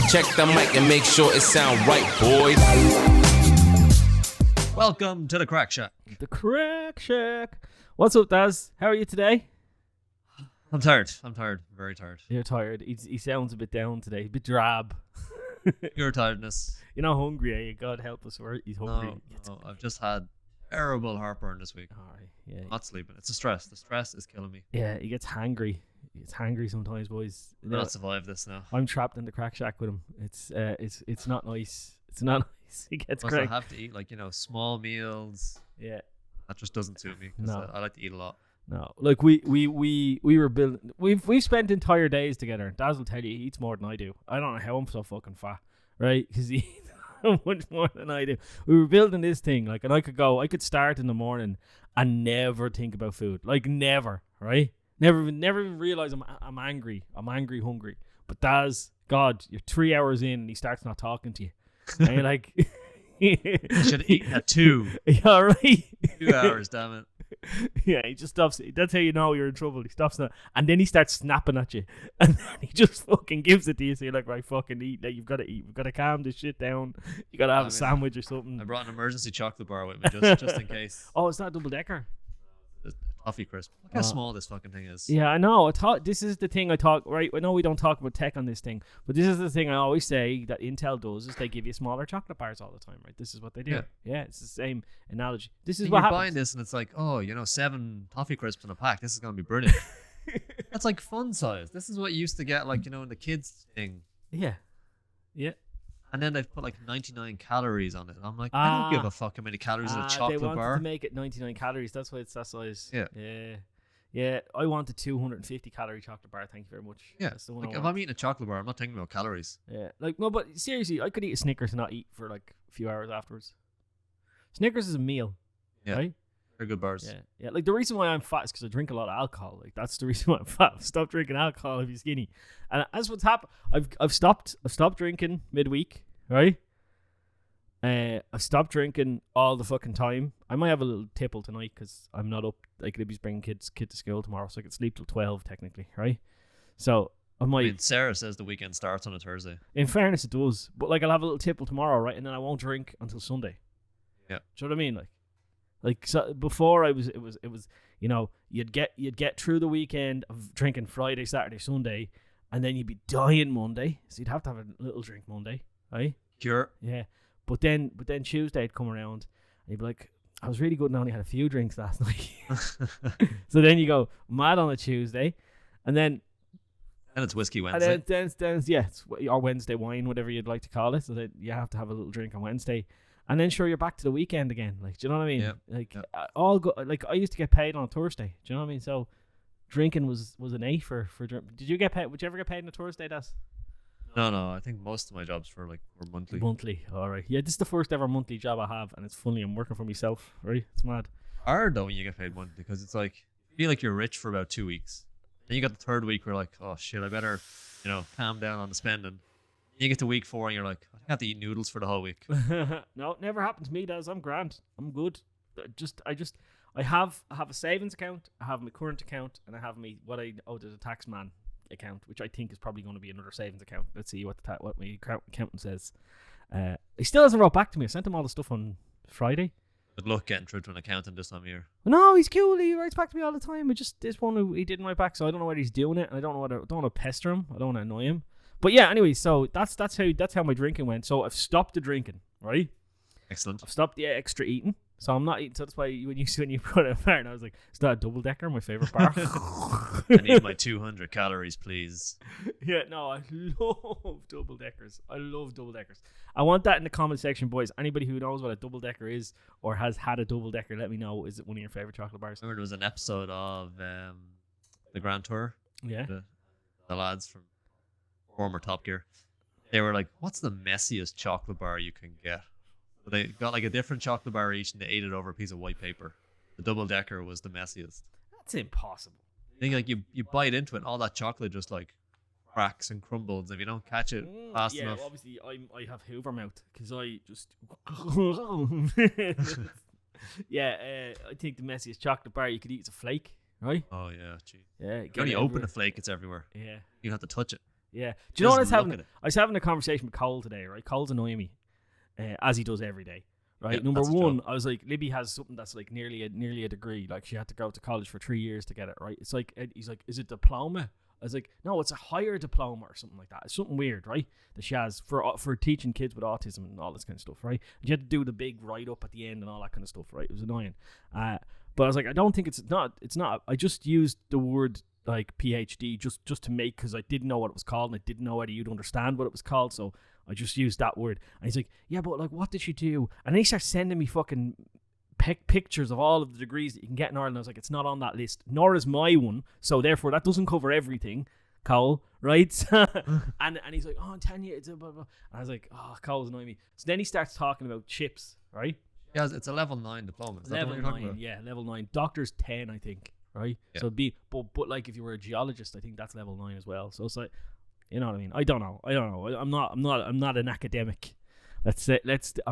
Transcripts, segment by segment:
Check the mic and make sure it sound right, boys. Welcome to the Craic Shack. The Craic Shack. What's up, Daz? How are you today? I'm tired. Very tired. You're tired. He sounds a bit down today. A bit drab. Your tiredness. You're not hungry, are you? God help us. He's hungry. No, I've just had terrible heartburn this week. All right. Yeah. Not sleeping. It's the stress. The stress is killing me. Yeah, he gets hangry. He gets hangry sometimes, boys. I cannot survive this now. I'm trapped in the Craic Shack with him. It's not nice. It's not nice. He gets Plus, I crazy. have to eat small meals. Yeah. That just doesn't suit me. No. I like to eat a lot. No, like we were building. We've spent entire days together. Daz will tell you he eats more than I do. I don't know how I'm so fucking fat, right? Because he eats so much more than I do. We were building this thing, and I could start in the morning and never think about food, never, right? Never even realize I'm angry. I'm angry, hungry. But Daz, God, you're 3 hours in, and he starts not talking to you, and you're like, I should have eaten at 2. Yeah, right. 2 hours, damn it. Yeah, he just stops. That's how you know you're in trouble. He stops now, and then he starts snapping at you, and then he just fucking gives it to you. So you're like, right, fucking eat. Like, you've got to eat. We've got to calm this shit down. You got to have a sandwich or something. I brought an emergency chocolate bar with me just in case. Oh, it's not a double decker. Toffee crisp. Look how small this fucking thing is. Yeah, I know. This is the thing I talk. Right, I know we don't talk about tech on this thing, but this is the thing I always say that Intel does is they give you smaller chocolate bars all the time. Right, this is what they do. Yeah, it's the same analogy. This is what happens. You're buying this and it's like, 7 toffee crisps in a pack. This is gonna be brilliant. That's like fun size. This is what you used to get in the kids thing. Yeah. And then they've put 99 calories on it. I'm like, I don't give a fuck how many calories in a chocolate they wanted bar. to make it 99 calories. That's why it's that size. Yeah. Yeah. I want a 250 calorie chocolate bar. Thank you very much. Yeah. That's the one If I'm eating a chocolate bar, I'm not thinking about calories. Yeah. No, but seriously, I could eat a Snickers and not eat for a few hours afterwards. Snickers is a meal. Yeah. Right? They're good bars. Yeah. The reason why I'm fat is because I drink a lot of alcohol. That's the reason why I'm fat. Stop drinking alcohol if you're skinny. And that's what's happened. I've stopped drinking midweek. Right? I've stopped drinking all the fucking time. I might have a little tipple tonight because I'm not up. Libby's bringing kid to school tomorrow, so I can sleep till 12 technically, right? So I might. Sarah says the weekend starts on a Thursday. In fairness, it does. But I'll have a little tipple tomorrow, right? And then I won't drink until Sunday. Yeah. Do you know what I mean? So before it was you'd get through the weekend of drinking Friday, Saturday, Sunday, and then you'd be dying Monday, so you'd have to have a little drink Monday, right? Cure. Yeah. But then Tuesday'd come around and you'd be like, I was really good and I only had a few drinks last night. So then you go mad on a Tuesday and then it's whiskey Wednesday. And then or Wednesday wine, whatever you'd like to call it. So then you have to have a little drink on Wednesday. And then sure, you're back to the weekend again. Do you know what I mean? Yeah. I used to get paid on a Thursday. Do you know what I mean? So drinking was an A for drink. Did you get paid? Would you ever get paid on a Thursday, Das? No. I think most of my jobs were monthly. Monthly, all right. Yeah, this is the first ever monthly job I have, and it's funny. I'm working for myself, right? It's mad. Hard though when you get paid monthly because it's you feel like you're rich for about 2 weeks. Then you got the third week where you're like, oh shit, I better, calm down on the spending. You get to week 4 and you're like, I have to eat noodles for the whole week. No, it never happened to me, Daz. I'm grand. I'm good. I have a savings account, I have my current account, and I have what I owe to the tax man account, which I think is probably going to be another savings account. Let's see what my accountant says. He still hasn't wrote back to me. I sent him all the stuff on Friday. Good luck getting through to an accountant this time of year. No, he's cool. He writes back to me all the time. This one he didn't write back, so I don't know whether he's doing it. And I don't want to pester him. I don't want to annoy him. But yeah, anyway, so that's how my drinking went. So I've stopped the drinking, right? Excellent. I've stopped the extra eating. So I'm not eating. So that's why when you put it apart, I was like, "Is that a double decker? My favorite bar." I need my 200 calories, please. Yeah, no, I love double deckers. I want that in the comment section, boys. Anybody who knows what a double decker is or has had a double decker, let me know. Is it one of your favorite chocolate bars? I remember there was an episode of the Grand Tour. Yeah. The lads from former Top Gear. They were like, "What's the messiest chocolate bar you can get?" But they got a different chocolate bar each, and they ate it over a piece of white paper. The double decker was the messiest. That's impossible. I think you bite into it, and all that chocolate just cracks and crumbles if you don't catch it fast enough. Yeah, obviously I have Hoover mouth because I just. Yeah, I think the messiest chocolate bar you could eat is a flake, right? Oh yeah, gee. Yeah. When you open a flake, it's everywhere. Yeah. You have to touch it. Yeah. Do you know what Just look at it. I was having a conversation with Cole today, right? Cole's annoying me, as he does every day, right? Yeah, Number that's his one, job. I was like, Libby has something that's like nearly a degree. Like she had to go to college for 3 years to get it, right? It's like he's like, is it diploma? I was like, no, it's a higher diploma or something like that. It's something weird, right? That she has for teaching kids with autism and all this kind of stuff, right? And you had to do the big write up at the end and all that kind of stuff, right? It was annoying. But I was like, I don't think it's not. I just used the word like PhD just to make, because I didn't know what it was called and I didn't know whether you'd understand what it was called, so I just used that word. And he's like, yeah, but like, what did she do? And then he starts sending me fucking pictures of all of the degrees that you can get in Ireland. I was like, it's not on that list, nor is my one, so therefore that doesn't cover everything, Cole, right? and he's like, oh, I'm telling you, it's a blah, blah. And I was like, oh, Cole's annoying me. So then he starts talking about chips, right? Yeah, it's a level 9 diploma. Is that the Level one you're talking 9, about? yeah, level 9. Doctor's 10, I think, right? Yeah. So it'd be, but like if you were a geologist, I think that's level 9 as well. So it's like, you know what I mean? I don't know. I'm not an academic. I'm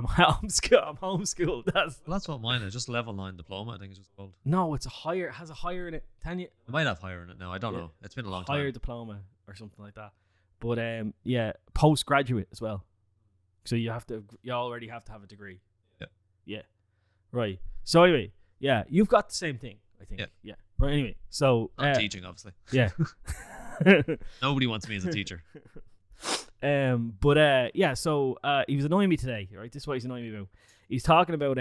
homeschooled. Well, that's what mine is. Just level 9 diploma, I think it's just called. No, it's has a higher in it. Tanya, It might have higher in it now. I don't Yeah. know. It's been a long higher time. diploma or something like that. But yeah, postgraduate as well. So you already have to have a degree. Yeah. Yeah. Right. So anyway, yeah, you've got the same thing, I think. Yeah. Right. Anyway, so Not teaching, obviously. yeah. Nobody wants me as a teacher. Yeah, so he was annoying me today, right? This is what he's annoying me about. He's talking about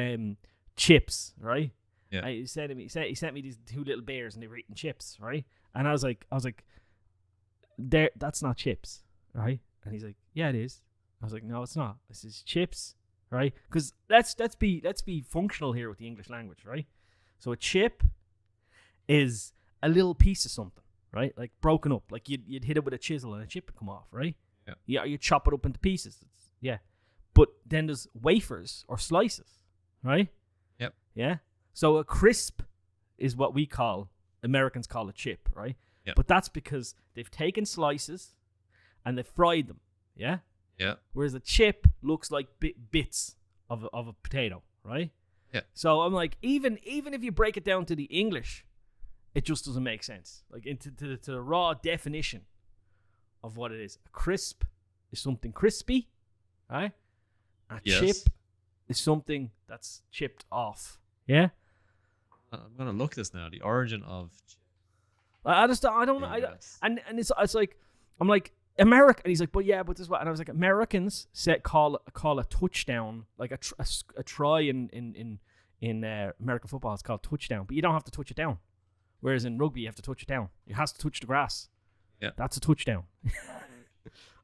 chips, right? Yeah. He sent me these 2 little bears and they were eating chips, right? And I was like, that's not chips, right? And he's like, yeah, it is. I was like, no, it's not. This is chips, right? Because let's be functional here with the English language, right? So a chip is a little piece of something, right? Like broken up, like you'd hit it with a chisel and a chip would come off, right? Yeah, you chop it up into pieces. But then there's wafers or slices, right? Yep. Yeah. So a crisp is what Americans call a chip, right? Yep. But that's because they've taken slices and they've fried them, yeah? Yeah. Whereas a chip looks like bits of a potato, right? Yeah. So I'm like, even if you break it down to the English, it just doesn't make sense. Like into to the raw definition of what it is. A crisp is something crispy, right? A chip is something that's chipped off. Yeah. I'm gonna look this now. The origin of I don't know. Yes. And it's like, I'm like, America, and he's like, but this is what, and I was like, Americans call a touchdown, like a try in American football, it's called touchdown, but you don't have to touch it down. Whereas in rugby, you have to touch it down. You have to touch the grass. Yeah. That's a touchdown.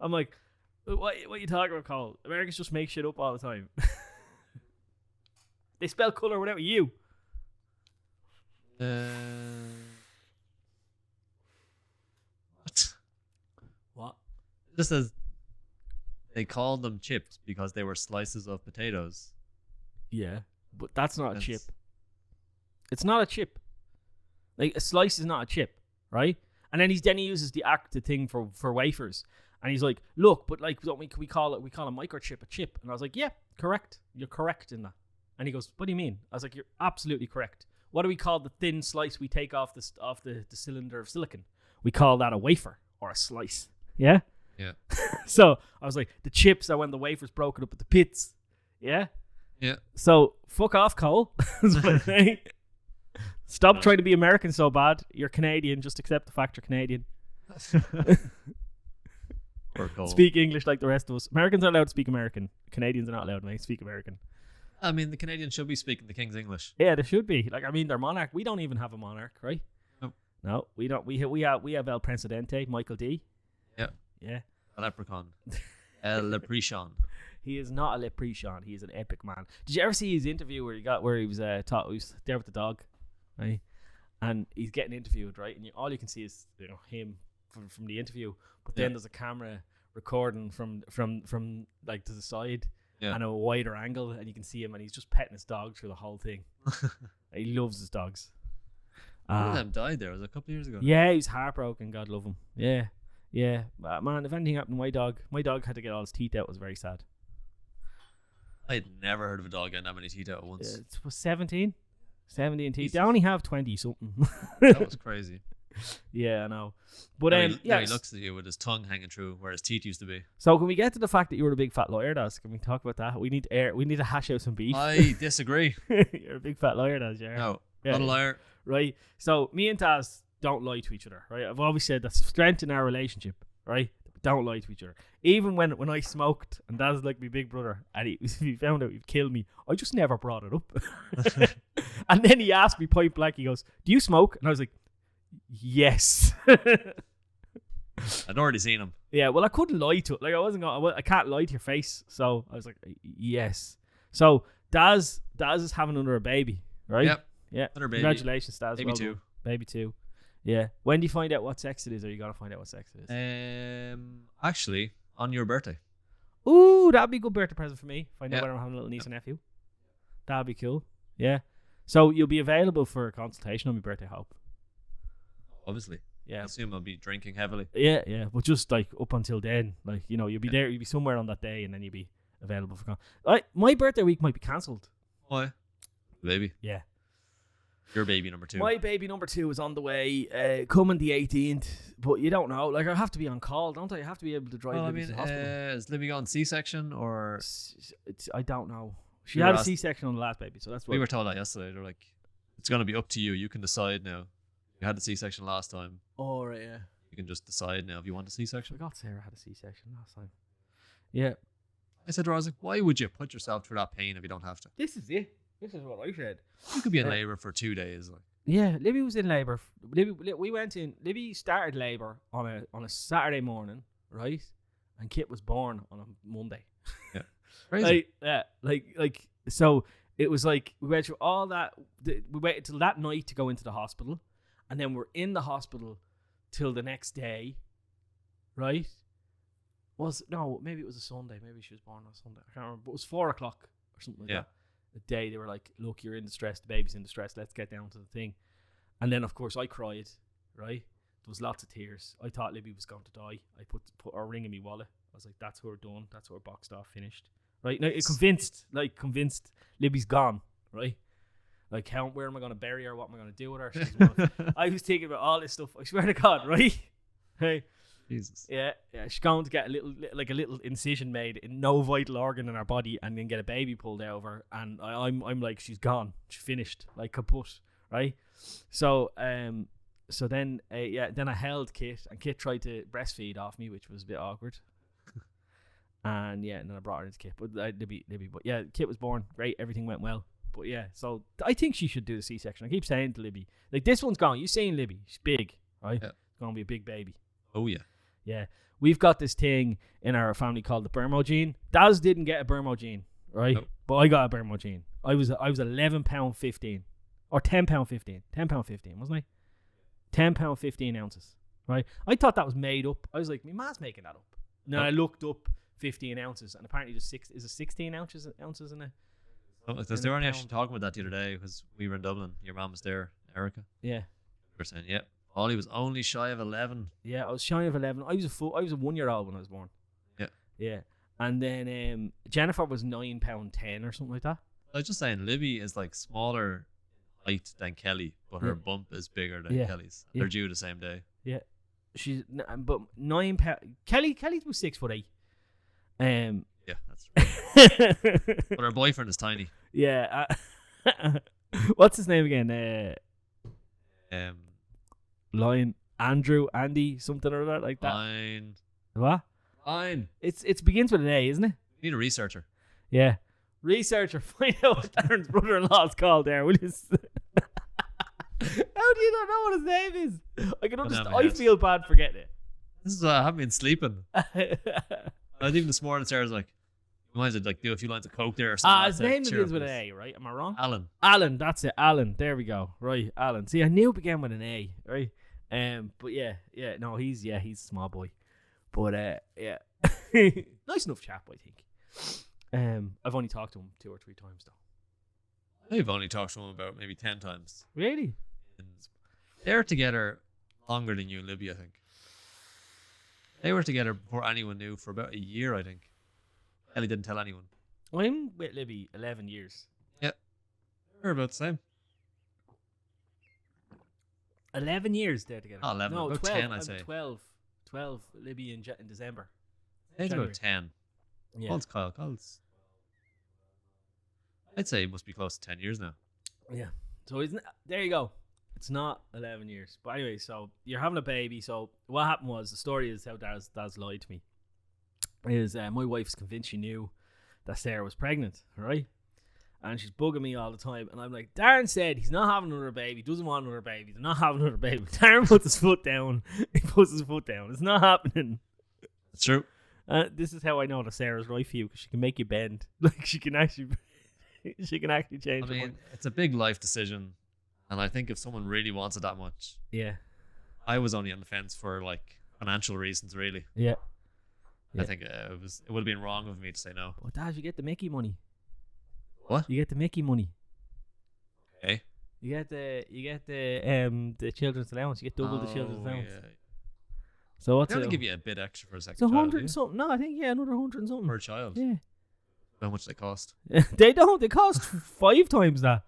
I'm like, what are you talking about, Cole? Americans just make shit up all the time. They spell color without you. What? Just as they called them chips because they were slices of potatoes. Yeah, but that's not a chip. It's not a chip. Like a slice is not a chip, right? And then he uses the thing for wafers, and he's like, "Look, but like, don't we call a microchip a chip?" And I was like, "Yeah, correct. You're correct in that." And he goes, "What do you mean?" I was like, "You're absolutely correct. What do we call the thin slice we take off the cylinder of silicon? We call that a wafer or a slice." Yeah. Yeah. So I was like, the chips are when the wafer's broken up at the pits. Yeah. Yeah. So fuck off, Cole. That's what I'm saying. Stop trying to be American so bad. You're Canadian. Just accept the fact you're Canadian. Speak English like the rest of us. Americans are allowed to speak American. Canadians are not allowed to speak American. I mean, the Canadians should be speaking the King's English. Yeah, they should be. Like, I mean, their monarch. We don't even have a monarch, right? Nope. No, we don't. We have El Presidente, Michael D. Yeah. Yeah. A leprechaun. El leprechaun. He is not a leprechaun. He is an epic man. Did you ever see his interview where he was there with the dog, right? And he's getting interviewed, right? And all you can see is him from the interview, but then there's a camera recording from like to the side and a wider angle, and you can see him, and he's just petting his dog through the whole thing. He loves his dogs. One of them died there. It was a couple of years ago. Yeah, he's heartbroken. God love him. Yeah. Yeah, man, if anything happened to my dog had to get all his teeth out. It was very sad. I had never heard of a dog getting that many teeth out at once. It was 17 teeth. They only have 20 something. That was crazy. Yeah, I know. But Now yeah. he looks at you with his tongue hanging through where his teeth used to be. So can we get to the fact that you were a big fat liar, Daz? Can we talk about that? We need to hash out some beef. I disagree. You're a big fat liar, Daz. Yeah. No, Yeah. not a liar. Right. So me and Daz don't lie to each other. Right. I've always said that's a strength in our relationship. Right. Don't lie to each other. Even when I smoked and Daz like my big brother and he found out he'd kill me, I just never brought it up. And then he asked me point blank. He goes, "Do you smoke?" And I was like, "Yes." I'd already seen him. Yeah, well, I couldn't lie to it. Like, I can't lie to your face. So I was like, yes. So Daz is having another baby, right? Yep. Yeah. Another baby. Congratulations, Daz. Baby Well 2. done. Baby 2. Yeah. When do you find out what sex it is, or you gotta find out what sex it is? Actually, on your birthday. Ooh, that'd be a good birthday present for me. Find out Yeah. whether I'm having a little niece or nephew. That'd be cool. Yeah. So you'll be available for a consultation on my birthday, I hope. Obviously. I Yeah. assume I'll be drinking heavily. Yeah. But just like up until then, like, you know, you'll be there, you'll be somewhere on that day, and then you'll be available for my birthday week might be cancelled. Why? Baby. Yeah. Your baby number 2. My baby number 2 is on the way, coming the 18th, but you don't know. Like, I have to be on call, don't I? I have to be able to drive Well, I Libby mean, to the hospital. is Libby on C-section or... I don't know. She We had were a asked- C-section on the last baby, so that's what We were told that yesterday. They're like, it's going to be up to you. You can decide now. You had the C-section last time. Oh, right, yeah. You can just decide now if you want a I C-section. forgot Sarah had a C-section last time. Yeah. I said to her, I was like, why would you put yourself through that pain if you don't have to? This is it. This is what I said. You could be in labour for 2 days. Like, Yeah, Libby was in labour. Libby started labour on a Saturday morning, right? And Kit was born on a Monday. crazy. Like, so it was like we went through all that. We waited till that night to go into the hospital, and then we're in the hospital till the next day, right? Maybe it was a Sunday. Maybe she was born on a Sunday. I can't remember. But it was 4:00 or something like that. The day they were like, "Look, you're in distress. The baby's in distress. Let's get down to the thing." And then, of course, I cried. Right? There was lots of tears. I thought Libby was going to die. I put a ring in my wallet. I was like, "That's her done. That's her boxed off, finished." Right? Now, it convinced Libby's gone. Right? Like, where am I going to bury her? What am I going to do with her? I was thinking about all this stuff. I swear to God, right? Hey. Jesus. Yeah. She's going to get a little incision made in no vital organ in her body, and then get a baby pulled out of her. And I'm like, she's gone. She's finished. Like, kaput. Right? So then I held Kit, and Kit tried to breastfeed off me, which was a bit awkward. And then I brought her into Kit, but Libby. But yeah, Kit was born. Great, everything went well. But yeah, so I think she should do the C-section. I keep saying to Libby, like, this one's gone. You seen Libby? She's big, right? Yeah. It's gonna be a big baby. Oh, yeah. Yeah, we've got this thing in our family called the Burmo gene. Daz didn't get a Burmo gene, right? Nope. But I got a Burmo gene. I was 11 pound 15, or 10 pound 15, 10 pound 15, wasn't I? 10 pound 15 ounces, right? I thought that was made up. I was like, my ma's making that up. And then I looked up 15 ounces, and apparently there's 16 ounces in it. Because they were only actually talking about that the other day because we were in Dublin. Your mom was there, Erica. Yeah. We were saying, Ollie was only shy of 11. Yeah, I was shy of 11. I was a 1-year-old when I was born. Yeah. Yeah. And then Jennifer was 9 pound 10 or something like that. I was just saying, Libby is like smaller in height than Kelly, but her bump is bigger than Kelly's. Yeah. They're due the same day. Yeah. But 9 pound. Kelly was 6'8". Yeah, that's right. But her boyfriend is tiny. Yeah. What's his name again? Lion Andy something or other like that. Fine. What? Fine. It begins with an A, isn't it? You need a researcher. Yeah. Researcher, find out what Darren's brother-in-law's called there, will you? How do you not know what his name is? I can understand. I feel bad forgetting it. This is I haven't been sleeping. Even this morning, Sarah's like, we might as well like do a few lines of coke there or something. His name begins with an A, right? Am I wrong? Alan, that's it. Alan. There we go. Right, Alan. See, I knew it began with an A, right? But no, he's a small boy. But nice enough chap, I think. I've only talked to him 2 or 3 times though. I've only talked to him about maybe 10 times. Really? And they're together longer than you and Libby, I think. They were together before anyone knew for about a year, I think. Ellie didn't tell anyone. I'm with Libby 11 years. Yep. We're about the same. 11 years they're together. Not 11, No, about 12. 10, I'd say. 12. 12. Libby in December. Age January. about 10. Yeah. What's Kyle? Kyle's... I'd say he must be close to 10 years now. Yeah. So there you go. It's not 11 years. But anyway, so you're having a baby. So what happened was, the story is how Daz lied to me. Is my wife's convinced she knew that Sarah was pregnant, right? And she's bugging me all the time. And I'm like, Darren said he's not having another baby. Doesn't want another baby. They're not having another baby. Darren puts his foot down. He puts his foot down. It's not happening. That's true. This is how I know that Sarah's right for you, because she can make you bend. Like, she can actually change. I mean, it's a big life decision. And I think if someone really wants it that much, yeah. I was only on the fence for like financial reasons, really. Yeah. I think it would have been wrong of me to say no. But Dad, you get the Mickey money. What? You get the Mickey money. Okay. You get the children's allowance. You get double the children's allowance. Yeah. So what's They only it? give you a bit extra for a second It's 100 child, and something. No, I think another 100 and something. per child. Yeah. How much they cost? They don't. They cost 5 times that.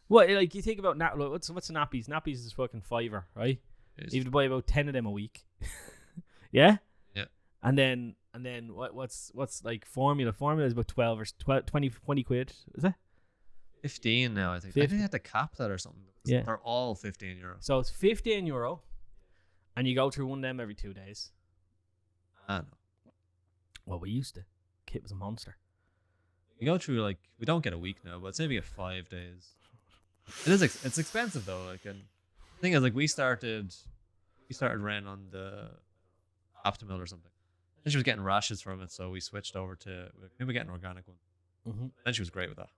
What, like, you think about what's nappies? Nappies is fucking $5, right? You have to buy about 10 of them a week. Yeah. Yeah. And then what's like formula? Formula is about 12 or 20 quid. Is it? 15 now, I think. 50. I think they had to cap that or something. Yeah. They're all €15. So it's €15, and you go through one of them every 2 days. I don't know. Well, we used to. Kit was a monster. We go through like, we don't get a week now, but say we get 5 days. It's expensive though. Like, and the thing is, like, we started Ren on the Optimal or something. And she was getting rashes from it, so we switched over to maybe get an organic one. Mm-hmm. And she was great with that.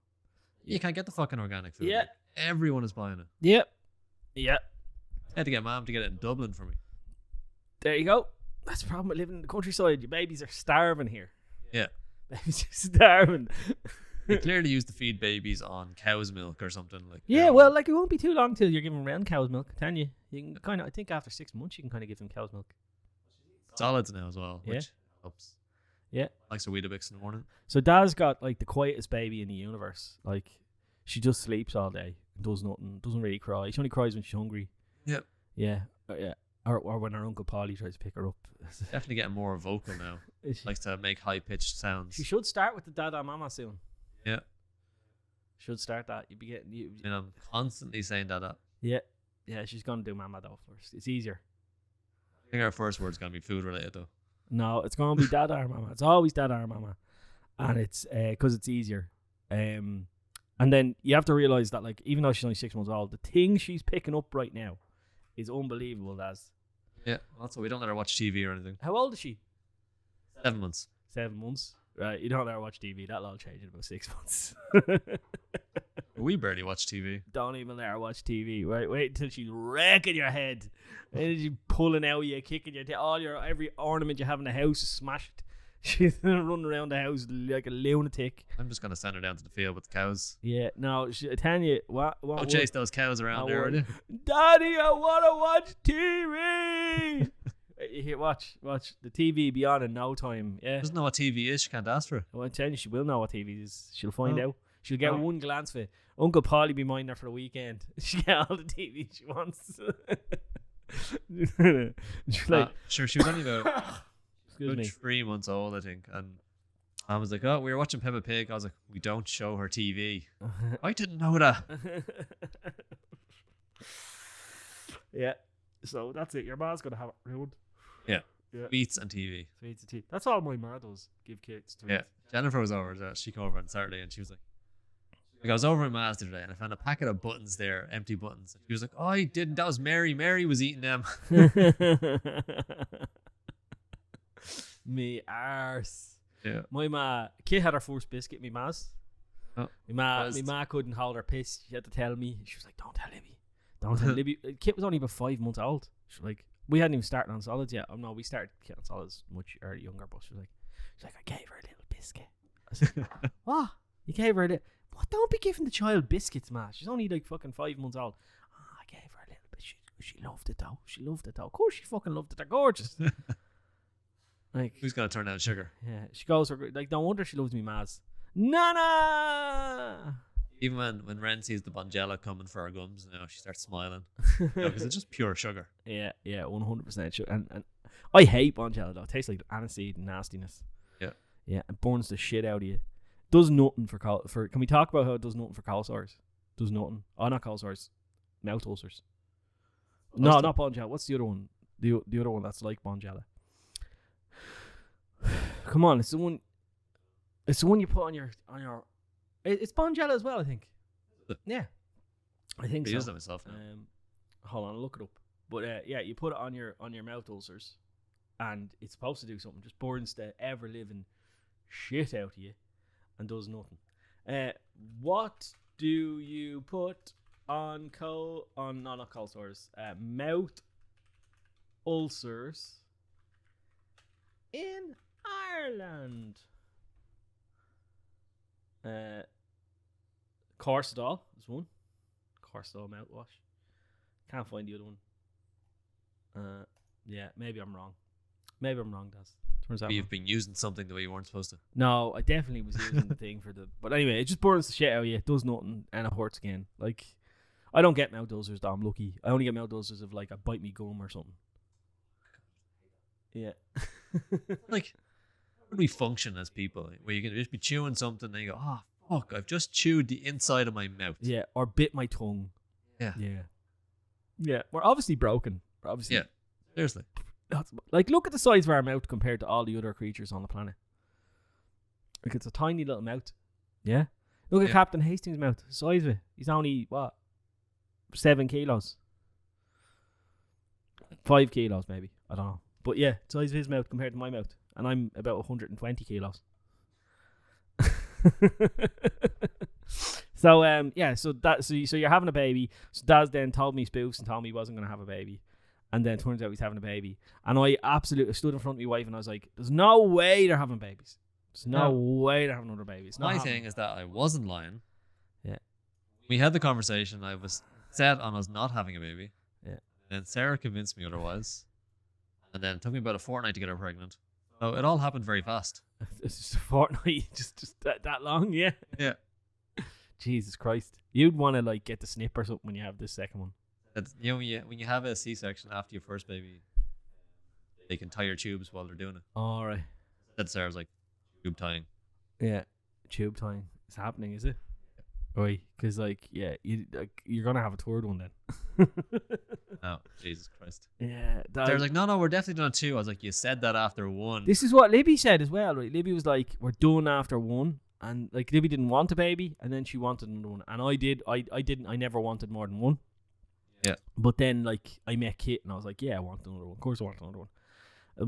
You can't get the fucking organic food. Yeah. Like, everyone is buying it. Yep. Yep. I had to get Mom to get it in Dublin for me. There you go. That's the problem with living in the countryside. Your babies are starving here. Yeah. Babies are starving. They clearly used to feed babies on cow's milk or something like. Yeah, well, like, it won't be too long till you're giving them cow's milk. Can you? You can kind of. I think after 6 months you can kind of give them cow's milk. Solids now as well, Yeah. which helps. Yeah. Likes a Weetabix in the morning. So Daz got like the quietest baby in the universe. Like, she just sleeps all day, does nothing, doesn't really cry. She only cries when she's hungry. Yep. Yeah. Yeah. Or when her Uncle Polly tries to pick her up. Definitely getting more vocal now. Likes to make high pitched sounds. She should start with the Dada Mama soon. Yeah. Should start that. You'd be getting you. And I'm constantly saying that. Yeah. Yeah, she's gonna do Mama though first. It's easier. I think our first word's gonna be food related though. No, it's gonna be Dada or Mama. It's always Dada or Mama, and it's because it's easier. And then you have to realize that, like, even though she's only 6 months old, the thing she's picking up right now is unbelievable. Daz. Yeah. Also, we don't let her watch TV or anything. How old is she? 7 months. 7 months. Right, you don't let her watch TV. That'll all change in about 6 months. We barely watch TV. Don't even let her watch TV. Right, wait until she's wrecking your head, and she's pulling out you, kicking you. Every ornament you have in the house is smashed. She's running around the house like a lunatic. I'm just gonna send her down to the field with the cows. Yeah, no, I tell you what. Don't chase those cows around there, will you? Daddy, I wanna watch TV. You hear, watch the TV be on in no time. Yeah, Doesn't know what TV is. She can't ask for it. well, I'm telling you, she will know what TV is. She'll find Oh. out. She'll get one glance of it. Uncle Polly be minding her for the weekend. She'll get all the TV she wants. She's like, Sure, she was only about excuse me. 3 months old, I think. And I was like, oh, we were watching Peppa Pig. I was like, we don't show her TV. I didn't know that. Yeah. So that's it. Your ma's gonna have it ruined. Yeah. Yeah. Beats and TV. Sweets and tea. That's all my ma does. Give kids to Yeah. Jennifer was over. She came over on Saturday and she was like, I was over in Ma's the other day and I found a packet of buttons there, empty buttons. And she was like, oh, I didn't. That was Mary. Mary was eating them. Me arse. Yeah. My ma, Kit had her first biscuit, me ma's. Oh, my ma couldn't hold her piss. She had to tell me. She was like, don't tell Libby. Don't tell Libby. Kit was only about 5 months old. She was like, we hadn't even started on solids yet. Oh no, we started Kit on solids much early, younger, but she was like, I gave her a little biscuit. I said, what? You gave her a little... What? Don't be giving the child biscuits, ma. She's only like fucking 5 months old. Oh, I gave her a little bit. She loved it though. She loved it though. Of course she fucking loved it. They're gorgeous. Like, Who's going to turn down sugar? yeah, she goes for, like, no wonder she loves me, Maz. Nana! Even when Ren sees the Bonjela coming for her gums, she starts smiling. Because it's just pure sugar. Yeah, 100% sugar. And I hate Bonjela though. It tastes like aniseed and nastiness. Yeah. Yeah, it burns the shit out of you. Does nothing for can we talk about how it does nothing for cold sores? Does nothing. Oh, not cold sores. Mouth ulcers. No, not Bonjela. What's the other one? The other one that's like Bonjela. Come on, it's the one you put on your it's Bonjela as well, I think. Yeah. I think so. I use it myself now. Hold on, I'll look it up. But yeah, you put it on your mouth ulcers and it's supposed to do something. Just burns the ever living shit out of you and does nothing. What do you put on not cold sores, mouth ulcers in Ireland? Corsadol is one. Corsadol mouthwash. Can't find the other one. Yeah, maybe I'm wrong. Daz. Turns out You've been using something the way you weren't supposed to. No, I definitely was using the thing for the. But anyway, it just burns the shit out of you. It does nothing, and it hurts again. Like, I don't get mouth ulcers. Though I'm lucky. I only get mouth ulcers if like I bite me gum or something. Yeah. Like, how do we function as people? Where you can just be chewing something and you go, oh fuck, I've just chewed the inside of my mouth. Yeah, or bit my tongue. Yeah. Yeah. We're obviously broken. Yeah. Seriously. Like, look at the size of our mouth compared to all the other creatures on the planet. Like, it's a tiny little mouth. Yeah. Look at Captain Hastings' mouth. The size of it. He's only, 7 kilos? 5 kilos, maybe. I don't know. But yeah, size of his mouth compared to my mouth. And I'm about 120 kilos. So you're having a baby. So Daz then told me spoofs and told me he wasn't going to have a baby. And then it turns out he's having a baby. And I absolutely stood in front of my wife and I was like, there's no way they're having babies. There's no way they're having other babies. My thing is that I wasn't lying. Yeah. We had the conversation. I was set on us not having a baby. Yeah. And Sarah convinced me otherwise. And then it took me about a fortnight to get her pregnant. So it all happened very fast. It's just a fortnight, just that long, yeah. Yeah. Jesus Christ. You'd want to like get the snip or something when you have this second one. It's, when you have a C-section after your first baby, they can tie your tubes while they're doing it. All right. That Sarah's like tube tying. Yeah, tube tying. It's happening, is it? Right, because you're gonna have a third one then. Oh, Jesus Christ. Yeah. Sarah's like, no, we're definitely doing 2. I was like, you said that after 1. This is what Libby said as well, right? Libby was like, we're done after 1. And like Libby didn't want a baby, and then she wanted another one. And I did. I didn't. I never wanted more than 1. Yeah. But then like I met Kit, and I was like, yeah, I want another one. Of course, I want another one. I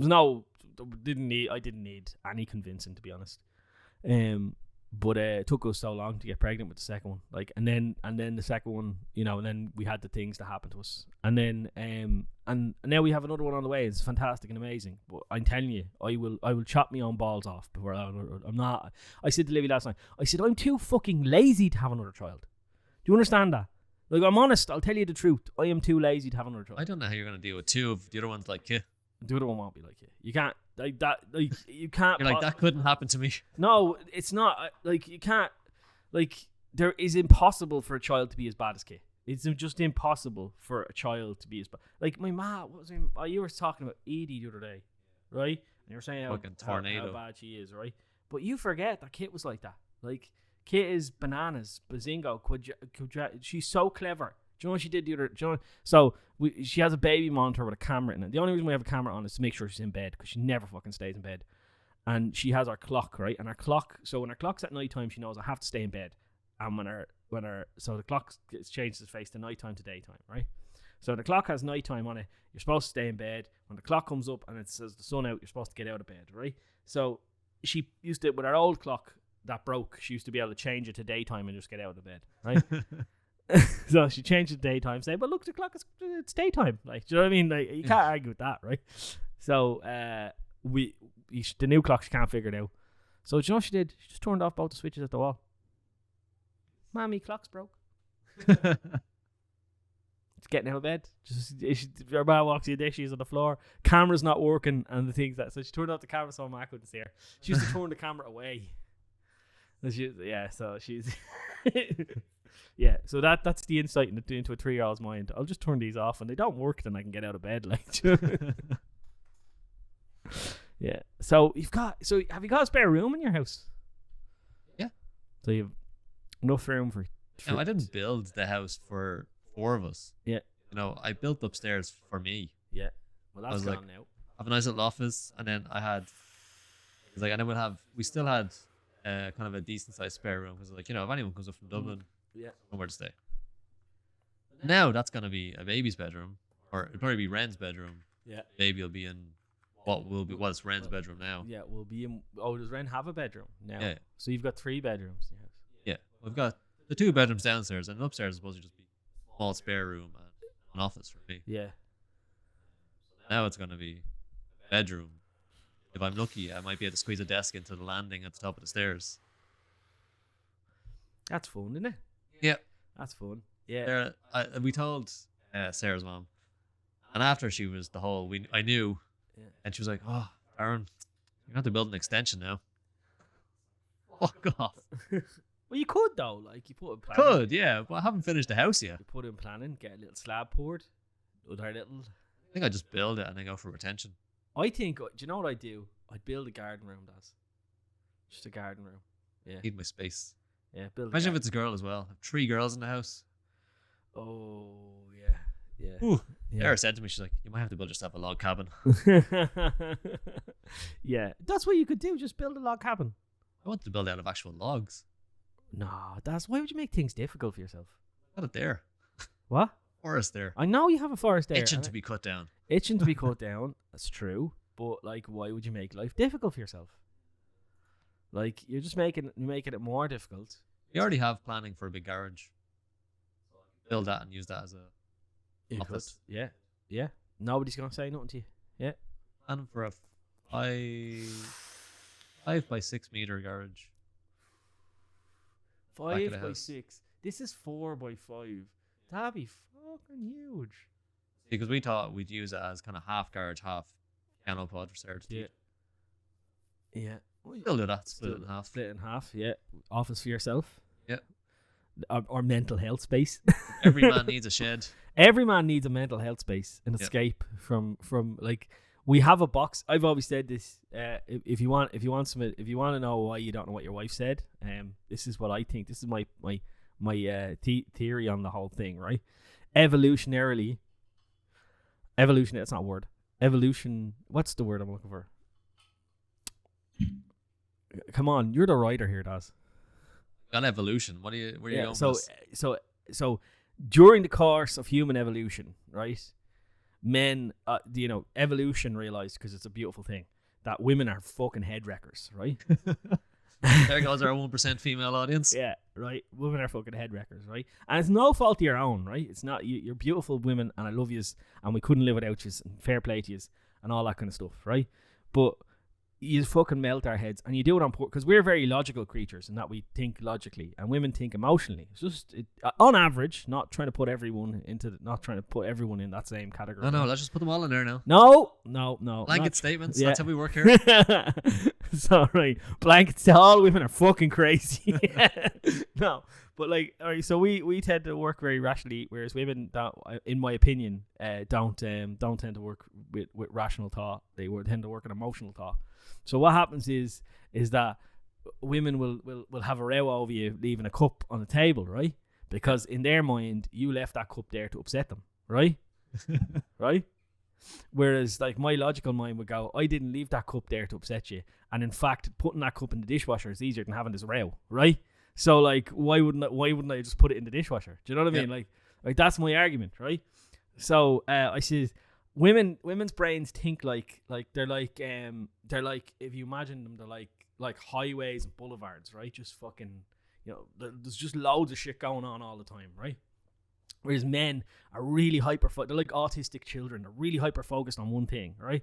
didn't need any convincing, to be honest. But it took us so long to get pregnant with the second one. Like, and then the second one, and then we had the things that happened to us. And then and now we have another one on the way. It's fantastic and amazing. But I'm telling you, I will chop my own balls off before I'm not. I said to Livy last night, I said, I'm too fucking lazy to have another child. Do you understand that? Like, I'm honest, I'll tell you the truth. I am too lazy to have another child. I don't know how you're going to deal with 2 of the other ones like Kit. The other one won't be like you. You can't like that. Like you can't. You're like, that couldn't happen to me. No, it's not. Like you can't. Like there is impossible for a child to be as bad as Kit. It's just impossible for a child to be as bad. Like my ma, what was her name? You were talking about Edie the other day, right? And you were saying how bad she is, right? But you forget that Kit was like that. Like Kit is bananas, bazingo, she's so clever. Do you know what she did the other? So she has a baby monitor with a camera in it. The only reason we have a camera on is to make sure she's in bed, because she never fucking stays in bed. And she has our clock, right? And our clock. So when her clock's at nighttime, she knows I have to stay in bed. And so the clock changes its face to nighttime to daytime, right? So the clock has nighttime on it. You're supposed to stay in bed. When the clock comes up and it says the sun out, you're supposed to get out of bed, right? So she used to, with her old clock that broke, she used to be able to change it to daytime and just get out of bed, right? So she changed it to daytime, saying, but look, the clock it's daytime. Like, do you know what I mean? Like, you can't argue with that, right? So the new clock, she can't figure it out. So do you know what she did? She just turned off both the switches at the wall. Mommy, clock's broke. It's getting out of bed. Her ma walks in there, she's on the floor. Camera's not working and the things that. So she turned off the camera so Ma couldn't see her. She used to turn the camera away. So she's yeah. So that's the insight into a 3-year-old's mind. I'll just turn these off, and they don't work. Then I can get out of bed. Like, yeah. So have you got a spare room in your house? Yeah. So you've enough room for. No, I didn't build the house for 4 of us. Yeah. You know, I built upstairs for me. Yeah. Well, that's was gone like, now. I have a nice little office, and then I had, it's like, and then we still had kind of a decent sized spare room because, like, you know, if anyone comes up from Dublin, Yeah. somewhere to stay. Now that's gonna be a baby's bedroom, or it'll probably be Ren's bedroom. Yeah. Baby will be in what's Ren's bedroom now. Yeah. We'll be in. Oh, does Ren have a bedroom now? Yeah. So you've got 3 bedrooms in your house. Yeah, we've got the 2 bedrooms downstairs, and upstairs is supposed to just be a small spare room and an office for me. Yeah. Now it's gonna be a bedroom. If I'm lucky, I might be able to squeeze a desk into the landing at the top of the stairs. That's fun, isn't it? Yeah. That's fun. Yeah. We told Sarah's mom, and after she was I knew, Yeah. and she was like, "Oh, Aaron, you're gonna have to build an extension now." Fuck off. Well, you could though. Like you put in planning. Could, yeah, but I haven't finished the house yet. You put in planning, get a little slab poured, other little. I think I just build it and then go for retention. I think. Do you know what I'd do? I'd build a garden room. That's just a garden room. Yeah. Need my space. Yeah. Build. Imagine if it's a girl as well. I have 3 girls in the house. Oh yeah. Yeah. Ooh. Yeah. Sarah said to me, she's like, "You might have to build yourself a log cabin." Yeah, that's what you could do. Just build a log cabin. I want to build out of actual logs. No, why would you make things difficult for yourself? Got it there. What? Forest there. I know you have a forest there. Itching to be cut down. Itching to be cut down. That's true. But like, why would you make life difficult for yourself? Like, you're just making it more difficult. We already have planning for a big garage. Build that and use that as a office. Yeah. Yeah. Nobody's gonna say nothing to you. Yeah. And for a 5 by 6 meter garage. 5 the by house. 6. This is 4 by 5. That'd be fucking huge. Because we thought we'd use it as kind of half garage, half piano pod for Sarah to teach. Yeah. Still do that. Split it in half. Split in half. Yeah. Office for yourself. Yeah. Or mental health space. Every man needs a shed. Every man needs a mental health space, an escape from like. We have a box. I've always said this. If you want to know why you don't know what your wife said, this is what I think. This is my theory on the whole thing. Right? Evolutionarily. Evolution. That's not a word. Evolution. What's the word I'm looking for? Come on, you're the writer here, Daz. On evolution. Where are you going? So during the course of human evolution, right? Men, evolution realized, because it's a beautiful thing, that women are fucking head wreckers, right? There goes our 1% female audience. Yeah, right. Women are fucking head wreckers, right? And it's no fault of your own, right? It's not. You're beautiful women, and I love yous, and we couldn't live without yous, and fair play to yous, and all that kind of stuff, right? But you fucking melt our heads, and you do it on because we're very logical creatures, and that we think logically, and women think emotionally. It's just on average, not trying to put everyone in that same category. No, let's just put them all in there now. No. Blanket statements. Yeah. That's how we work here. Sorry, blankets. All women are fucking crazy. No, but like, all right. So we tend to work very rationally, whereas women, in my opinion, don't tend to work with rational thought. They tend to work in emotional thought. So what happens is that women will have a row over you leaving a cup on the table, right? Because in their mind, you left that cup there to upset them, right? Right? Whereas, like, my logical mind would go, I didn't leave that cup there to upset you. And in fact, putting that cup in the dishwasher is easier than having this row, right? So, like, why wouldn't I just put it in the dishwasher? Do you know what I mean? Like that's my argument, right? So I says, women's brains think like they're like if you imagine them, they're like highways and boulevards, right? Just fucking, there's just loads of shit going on all the time, right? Whereas men are really they're like autistic children. They're really hyper focused on one thing, right?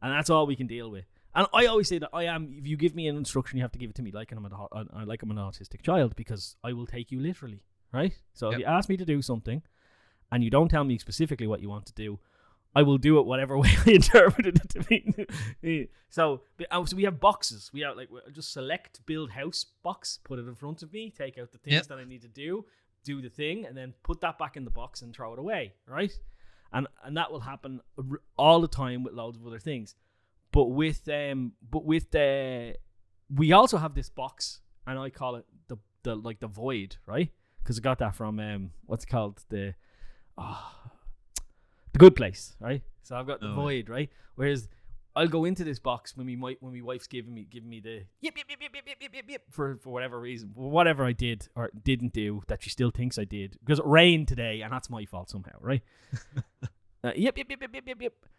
And that's all we can deal with. And I always say that if you give me an instruction, you have to give it to me like I'm an autistic child, because I will take you literally, right? So if you ask me to do something and you don't tell me specifically what you want to do, I will do it whatever way I interpreted it to be. So we have boxes. We have just select build house box, put it in front of me, take out the things that I need to do the thing, and then put that back in the box and throw it away, right? And that will happen all the time with loads of other things. But with we also have this box, and I call it the void, right? Because I got that from what's it called, the Good Place, right? So I've got the void, right? Whereas I'll go into this box when my wife's giving me the yip for whatever reason, whatever I did or didn't do that she still thinks I did, because it rained today and that's my fault somehow, right? Yip.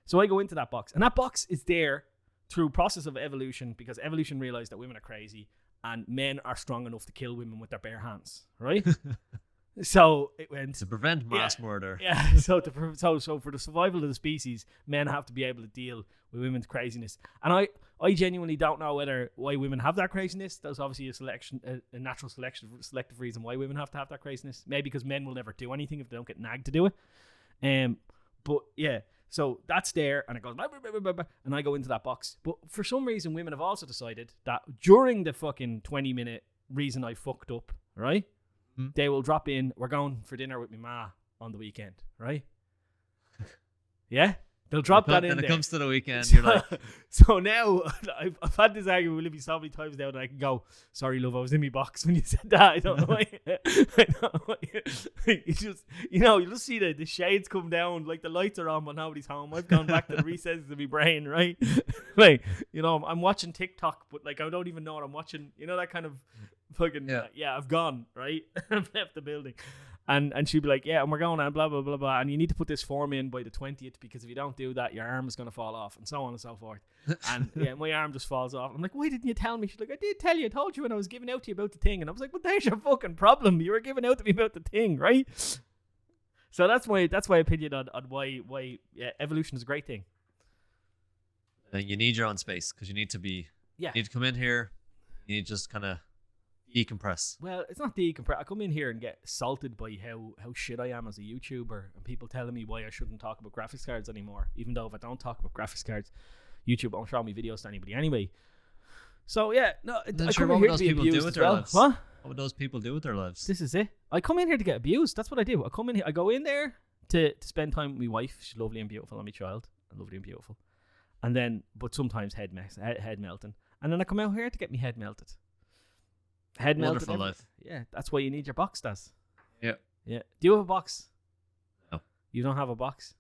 So I go into that box, and that box is there through process of evolution, because evolution realized that women are crazy and men are strong enough to kill women with their bare hands, right? So it went to prevent mass murder. Yeah. So for the survival of the species, men have to be able to deal with women's craziness. And I genuinely don't know why women have that craziness. There's obviously a natural selective reason why women have to have that craziness. Maybe because men will never do anything if they don't get nagged to do it. But yeah. So that's there, and it goes, and I go into that box. But for some reason, women have also decided that during the fucking 20-minute reason I fucked up, right? They will drop in, we're going for dinner with my ma on the weekend, right? Yeah? They'll drop that in when there. When it comes to the weekend, you're like... So now, I've had this argument with Libby so many times now that I can go, sorry, love, I was in my box when you said that. I don't know why. I don't know why. You just, you just see the shades come down, like the lights are on when nobody's home. I've gone back to the recesses of my brain, right? Like, I'm watching TikTok, but like I don't even know what I'm watching. That kind of fucking, I've gone, right? I've left the building. And she'd be like, yeah, and we're going on, blah, blah, blah, blah. And you need to put this form in by the 20th, because if you don't do that, your arm is going to fall off, and so on and so forth. And my arm just falls off. I'm like, why didn't you tell me? She's like, I did tell you. I told you when I was giving out to you about the thing. And I was like, well, there's your fucking problem. You were giving out to me about the thing, right? So that's my opinion on why evolution is a great thing. You need your own space, because you need to be... Yeah. You need to come in here. You need to just kind of decompress. Well, it's not decompress. I come in here and get assaulted by how shit I am as a YouTuber, and people telling me why I shouldn't talk about graphics cards anymore, even though if I don't talk about graphics cards, YouTube won't show me videos to anybody anyway. So yeah, no, I come in here to be abused as well. What would those people do with their lives? This is it. I come in here to get abused. That's what I do. I come in here. I go in there to spend time with my wife. She's lovely and beautiful, and my child, lovely and beautiful. And then, but sometimes head melting. And then I come out here to get me head melted. Head melted. Wonderful life. Yeah, that's why you need your box, Daz. Yeah. Yeah. Do you have a box? No. You don't have a box?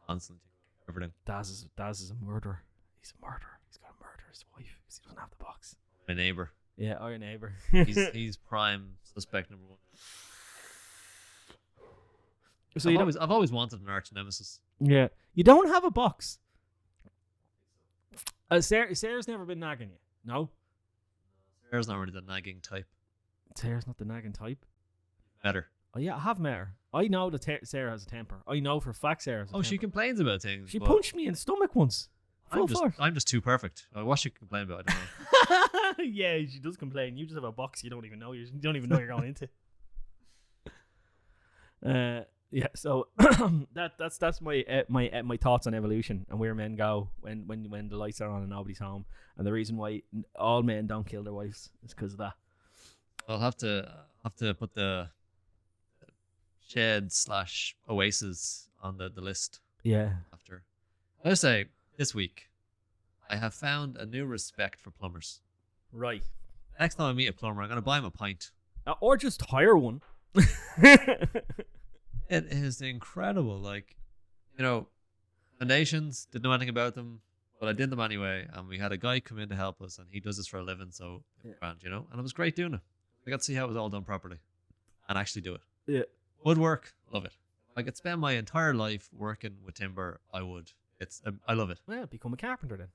Constantly. Everything. Daz is a murderer. He's a murderer. He's got to murder his wife because he doesn't have the box. My neighbour. Yeah, our neighbour. he's prime suspect number one. So I've always wanted an arch nemesis. Yeah. You don't have a box. Sarah's never been nagging you. No? Sarah's not really the nagging type. Sarah's not the nagging type? Better. Oh yeah, I have met her. I know that Sarah has a temper. I know for a fact Sarah has a temper. She complains about things. She punched me in the stomach once. I'm just too perfect. What she complain about, I don't know. Yeah, she does complain. You just have a box you don't even know. You don't even know you're going into. Yeah, so that's my thoughts on evolution and where men go when the lights are on and nobody's home, and the reason why all men don't kill their wives is because of that. I'll have to put the shed/oasis on the list. Yeah. After I say this week, I have found a new respect for plumbers. Right. Next time I meet a plumber, I'm gonna buy him a pint. Or just hire one. It is incredible. Like, foundations, didn't know anything about them, but I did them anyway. And we had a guy come in to help us, and he does this for a living, so grand, and it was great doing it. I got to see how it was all done properly and actually do it. Yeah. Woodwork, love it. If I could spend my entire life working with timber, I would. I love it. Well, become a carpenter then.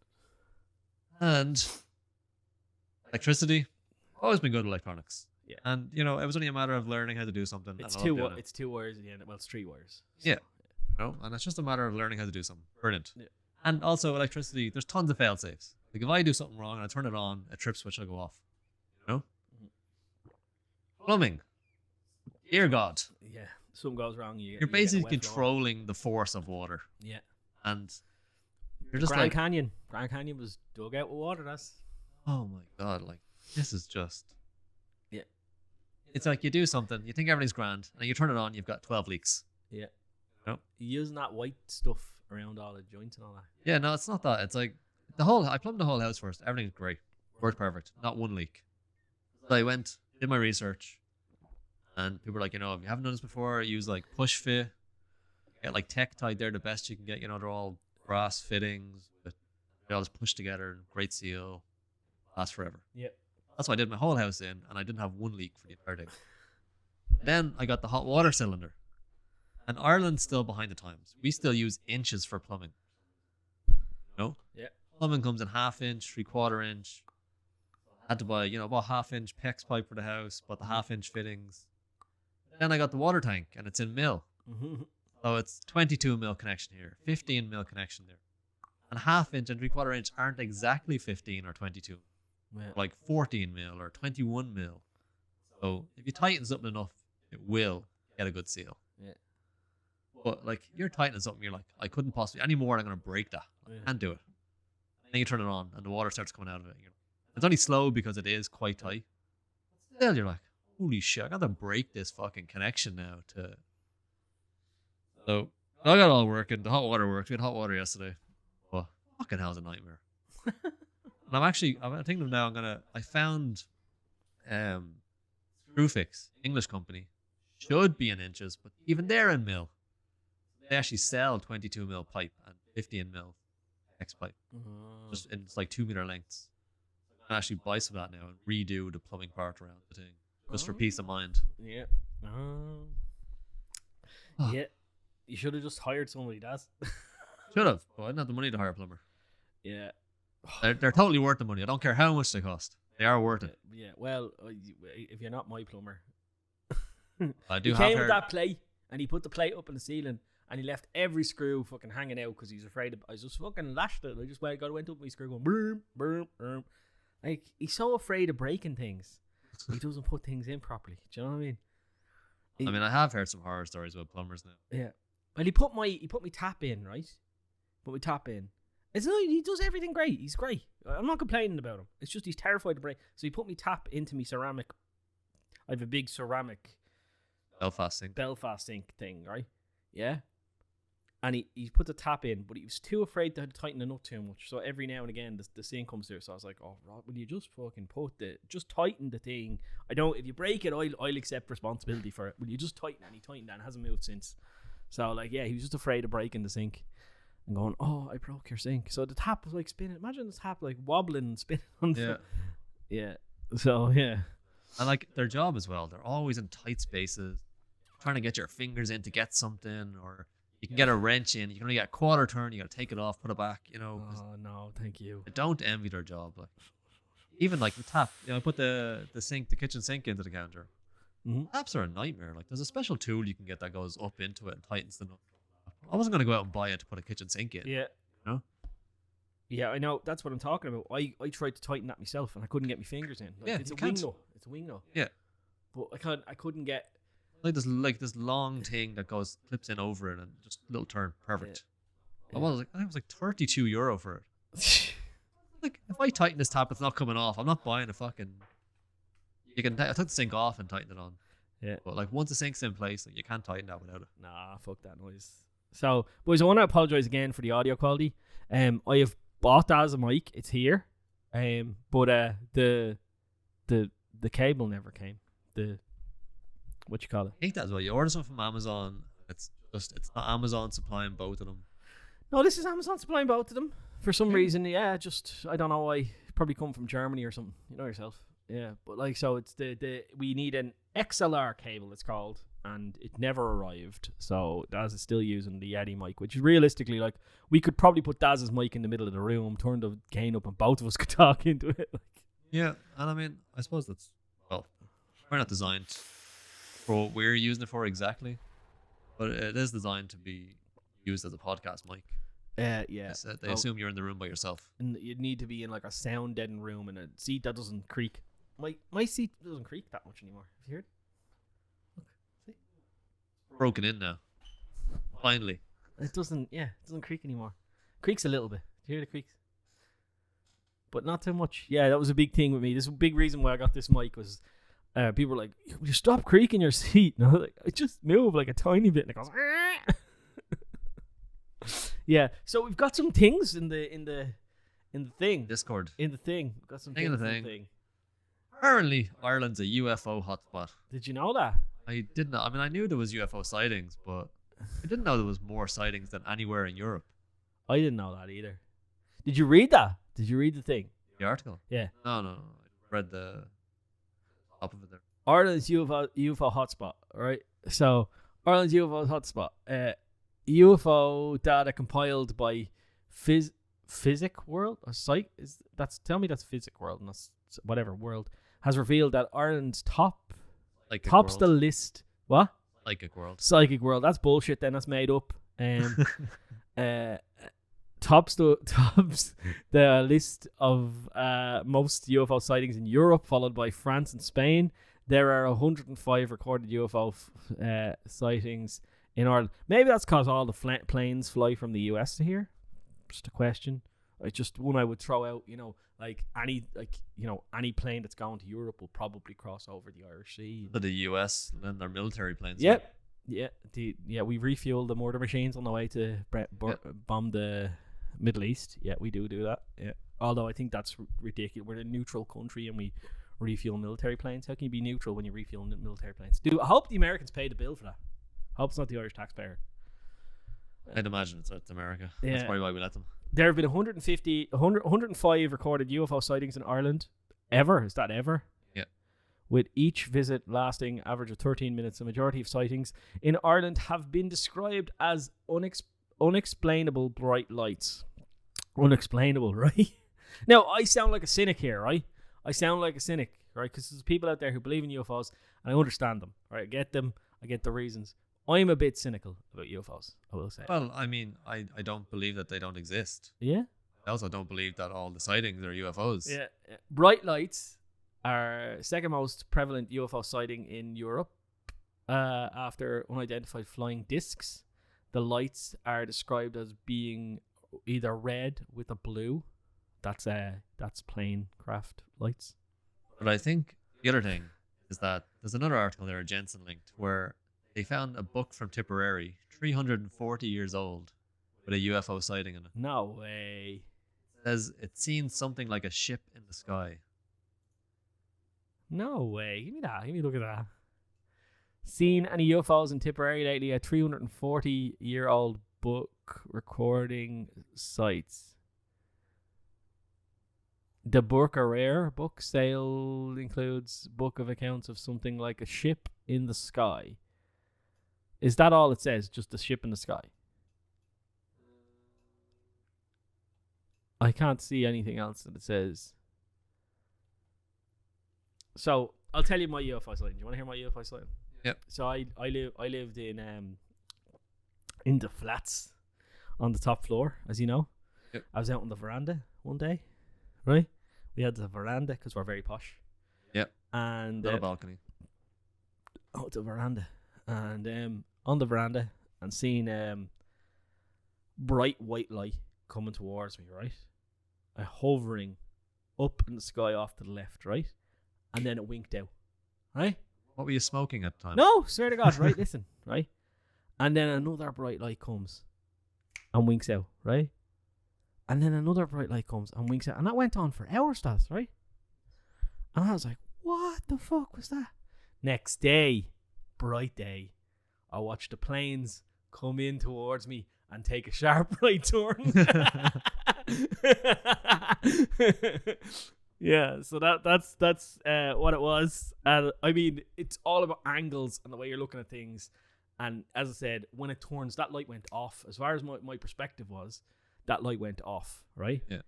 And electricity, always been good at electronics. Yeah. And, it was only a matter of learning how to do something. It's two wires at the end. Well, it's 3 wires. So. Yeah. And it's just a matter of learning how to do something. Brilliant. Yeah. And also electricity, there's tons of fail safes. Like if I do something wrong and I turn it on, a trip switch will go off. Mm-hmm. Plumbing. Dear God. Yeah. something goes wrong. You're get a basically wet floor. controlling the force of water, Yeah. and you're just Grand like, Canyon. Grand Canyon was dug out with water. That's oh my god, like this is just. Yeah. It's like you do something, you think everything's grand, and then you turn it on, you've got 12 leaks. yeah. Nope. You're using that white stuff around all the joints and all that. Yeah, no, it's not that. It's like I plumbed the whole house first. Everything's great. Worked perfect. Not one leak. So I went, did my research, and people were like, if you haven't done this before, use like push fit. Get like Tektite, they're the best you can get. They're all brass fittings, but they all just push together. Great seal. Lasts forever. Yeah. That's what I did my whole house in, and I didn't have one leak for the entire thing. Then I got the hot water cylinder. And Ireland's still behind the times. We still use inches for plumbing. No? Yeah. Plumbing comes in 1/2 inch, 3/4 inch. I had to buy, about 1/2 inch PEX pipe for the house, bought the 1/2 inch fittings. Then I got the water tank, and it's in mil. Mm-hmm. So it's 22 mil connection here, 15 mil connection there. And 1/2 inch and 3/4 inch aren't exactly 15 or 22. Yeah. Like 14 mil or 21 mil. So if you tighten something enough, it will get a good seal. Yeah. But like you're tightening something, you're like, I couldn't possibly anymore. I'm gonna break that. Yeah. I can't do it. And then you turn it on, and the water starts coming out of it. It's only slow because it is quite tight. Still, you're like, holy shit! I got to break this fucking connection now. So I got it all working. The hot water worked. We had hot water yesterday. But fucking hell's a nightmare. And I'm thinking of now. I found Screwfix, English company, should be in inches, but even they're in mil. They actually sell 22 mil pipe and 15 mil X pipe. Just it's like 2 meter lengths. I can actually buy some of that now and redo the plumbing part around the thing, just for peace of mind. Yeah. Yeah. You should have just hired somebody. That's Should have, but I didn't have the money to hire a plumber. yeah. They're totally worth the money. I don't care how much they cost. They are worth it. Yeah. Well, if you're not my plumber, I do he have came with heard. that plate and he put the plate up in the ceiling and he left every screw fucking hanging out because he's afraid of. I just fucking lashed it. I just went up with my screw going boom, boom, boom. Like he's so afraid of breaking things, he doesn't put things in properly. Do you know what I mean? I have heard some horror stories about plumbers now. Yeah. Well, he put my tap in, right? Put my tap in. He does everything great. He's great. I'm not complaining about him. It's just he's terrified to break. So he put me tap into me ceramic. I have a big ceramic Belfast sink thing, right? Yeah. And he put the tap in, but he was too afraid to tighten the nut too much. So every now and again, the sink comes through. So I was like, "Oh, Rod, will you just fucking just tighten the thing? If you break it, I'll accept responsibility for it. Will you just tighten it?" And he tightened that and hasn't moved since. So like, yeah, he was just afraid of breaking the sink and going, "Oh, I broke your sink." So the tap was like spinning. Imagine the tap like wobbling and spinning on the yeah. So yeah. And like their job as well, they're always in tight spaces, trying to get your fingers in to get something, or you can get a wrench in. You can only get a quarter turn. You got to take it off, put it back. Oh no, thank you. I don't envy their job. Like even like the tap, I put the kitchen sink into the counter. Mm-hmm. Taps are a nightmare. Like there's a special tool you can get that goes up into it and tightens the nut. I wasn't gonna go out and buy it to put a kitchen sink in. Yeah. You know? Yeah, I know. That's what I'm talking about. I tried to tighten that myself and I couldn't get my fingers in. Like, Yeah, it's you a wing can't. nut. It's a wing nut. Yeah. But I couldn't get. Like this long thing that clips in over it and just a little turn. Perfect. Yeah. I think it was like €32 for it. Like if I tighten this tap, it's not coming off. I'm not buying a fucking. I took the sink off and tightened it on. Yeah. But like once the sink's in place, like, you can't tighten that without it. Nah, fuck that noise. So, boys, I want to apologize again for the audio quality. I have bought that as a mic. It's here. But the cable never came. What you call it? I hate that as well. You order something from Amazon. It's not Amazon supplying both of them. No, this is Amazon supplying both of them for some reason. Yeah, just I don't know why. Probably come from Germany or something. You know yourself. Yeah, but like so, it's we need an XLR cable. It's called, and it never arrived. So Daz is still using the Yeti mic, which is realistically like we could probably put Daz's mic in the middle of the room, turn the gain up, and both of us could talk into it. Like. Yeah, and I mean, I suppose that's we're not designed for what we're using it for exactly, but it is designed to be used as a podcast mic. Yeah. They assume you're in the room by yourself. And you'd need to be in like a sound deadened room and a seat that doesn't creak. My seat doesn't creak that much anymore. Have you heard? broken in now. Finally. It doesn't creak anymore. Creaks a little bit. Do you hear the creaks? But not too much. Yeah, that was a big thing with me. This is a big reason why I got this mic was people were like, "You stop creaking your seat." And I was like, "I just move like a tiny bit," and it goes. Yeah. So we've got some things in the thing. Discord. In the thing. We've got some Thing in things the in thing. the thing. Apparently, Ireland's a UFO hotspot. Did you know that? I didn't know. I mean, I knew there was UFO sightings, but I didn't know there was more sightings than anywhere in Europe. I didn't know that either. Did you read that? Did you read the thing? The article? Yeah. No. I read the top of it there. Ireland's Ufo Hotspot, right? So Ireland's Ufo Hotspot. UFO data compiled by Physic World or Psych tell me that's Physic World, and that's whatever world has revealed that Ireland's tops World. the list. What? Psychic World. That's bullshit. Then that's made up. Tops the list of most UFO sightings in Europe, followed by France and Spain. There are 105 recorded UFO sightings in Ireland. Maybe that's because all the planes fly from the US to here. Just a question. Just one I would throw out. Any plane that's going to Europe will probably cross over the Irish Sea. To the US, then their military planes. Yep. Yeah. We refuel the mortar machines on the way to bomb the Middle East. Yeah, we do that. Yeah. Although I think that's ridiculous. We're a neutral country and we refuel military planes. How can you be neutral when you refuel military planes? I hope the Americans pay the bill for that. I hope it's not the Irish taxpayer. I'd imagine it's America. Yeah. That's probably why we let them. There have been 105 recorded UFO sightings in Ireland. Ever? Is that ever? Yeah. With each visit lasting average of 13 minutes. The majority of sightings in Ireland have been described as unexplainable bright lights. Unexplainable, right? Now, I sound like a cynic here, right? Because there's people out there who believe in UFOs, and I understand them, right? I get them. I get the reasons. I'm a bit cynical about UFOs, I will say. Well, I mean, I don't believe that they don't exist. Yeah? I also don't believe that all the sightings are UFOs. Yeah. Bright lights are second most prevalent UFO sighting in Europe after unidentified flying discs. The lights are described as being either red with a blue. That's plane craft lights. But I think the other thing is that there's another article there, Jensen linked, where they found a book from Tipperary, 340 years old, with a UFO sighting in it. No way. It says it's seen something like a ship in the sky. No way. Give me that. Give me a look at that. Seen any UFOs in Tipperary lately? A 340-year-old book recording sites. The book are rare. Book sale includes book of accounts of something like a ship in the sky. Is that all it says? Just a ship in the sky? I can't see anything else that it says. So I'll tell you my UFO sighting. Do you want to hear my UFO sighting? Yep. So I lived in the flats on the top floor, as you know. Yep. I was out on the veranda one day, right? We had the veranda because we're very posh. Yep. And not a balcony. Oh, it's a veranda. And on the veranda and seeing bright white light coming towards me, right? Hovering up in the sky off to the left, right? And then it winked out, right? What were you smoking at the time? No, swear to God, right? Listen, right? And then another bright light comes and winks out, right? And then another bright light comes and winks out. And that went on for hours, right? And I was like, what the fuck was that? Next day, bright day, I watched the planes come in towards me and take a sharp right turn. Yeah, so that's what it was. And I mean, it's all about angles and the way you're looking at things. And as I said, when it turns, that light went off. As far as my perspective was, that light went off, right? Yeah.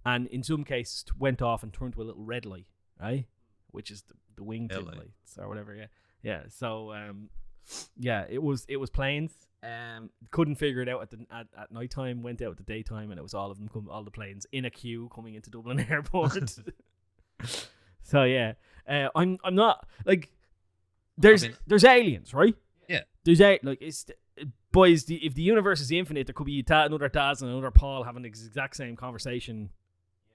And in some cases, went off and turned to a little red light, right? Which is the wingtip lights or whatever. Yeah, yeah. So yeah, it was planes. Couldn't figure it out at night time. Went out at the daytime, and it was all of them, all the planes in a queue coming into Dublin Airport. So yeah, I'm not like there's aliens, right? Yeah. There's boys. If the universe is infinite, there could be another Daz and another Paul having the exact same conversation.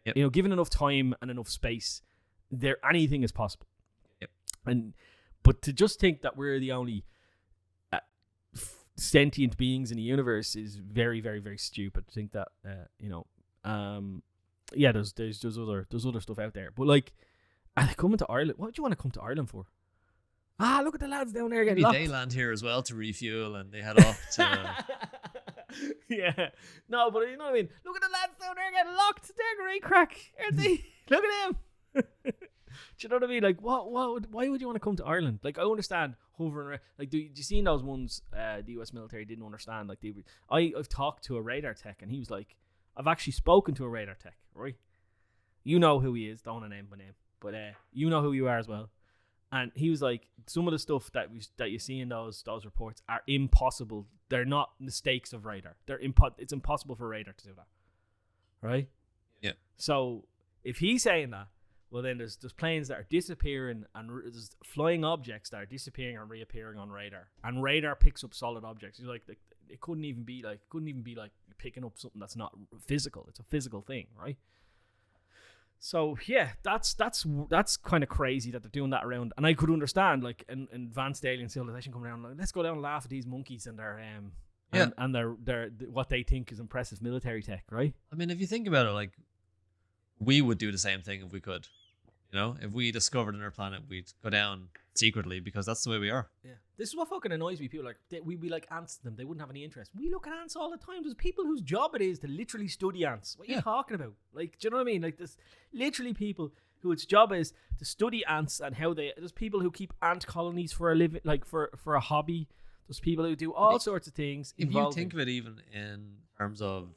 Yep. You know, given enough time and enough space, anything is possible. Yep. But to just think that we're the only sentient beings in the universe is very, very, very stupid. To think that there's other stuff out there. But like, are they coming to Ireland? What do you want to come to Ireland for? Look at the lads down there getting Maybe locked. they land here as well to refuel, and they head off to. Yeah, no, but you know what I mean. Look at the lads down there getting locked. They're great crack, aren't they? Look at them. Do you know what I mean? Like, why would you want to come to Ireland? Like, I understand hovering around. Like, do you see those ones the U.S. military didn't understand? Like, I've talked to a radar tech, and he was like, I've actually spoken to a radar tech, right? You know who he is. Don't want to name my name, but you know who you are as well. And he was like, some of the stuff that you see in those reports are impossible. They're not mistakes of radar. It's impossible for radar to do that, right? Yeah. So if he's saying that, well, then there's planes that are disappearing and there's flying objects that are disappearing and reappearing on radar, and radar picks up solid objects. He's like it couldn't even be like picking up something that's not physical. It's a physical thing, right? So yeah, that's kind of crazy that they're doing that around, and I could understand like an advanced alien civilization coming around like, let's go down and laugh at these monkeys and their and their what they think is impressive military tech, right? I mean, if you think about it, like, we would do the same thing if we could. You know, if we discovered another planet, we'd go down secretly because that's the way we are. Yeah, this is what fucking annoys me. People we'd be like ants to them; they wouldn't have any interest. We look at ants all the time. There's people whose job it is to literally study ants. What are you talking about? Like, do you know what I mean? Like, there's literally people whose job is to study ants and how they. There's people who keep ant colonies for a living, like for a hobby. There's people who do all sorts of things. If you think of it, even in terms of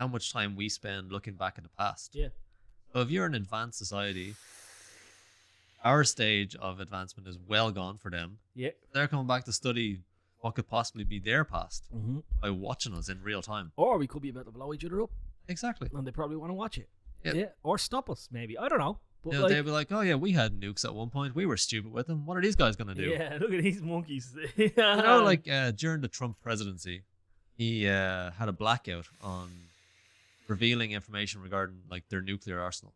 how much time we spend looking back in the past. Yeah. So if you're an advanced society, our stage of advancement is well gone for them. Yeah. They're coming back to study what could possibly be their past by watching us in real time. Or we could be about to blow each other up. Exactly. And they probably want to watch it. Yeah. Yeah. Or stop us, maybe. I don't know. But they'd be like, oh yeah, we had nukes at one point. We were stupid with them. What are these guys going to do? Yeah, look at these monkeys. You know, like during the Trump presidency, he had a blackout on revealing information regarding like their nuclear arsenal.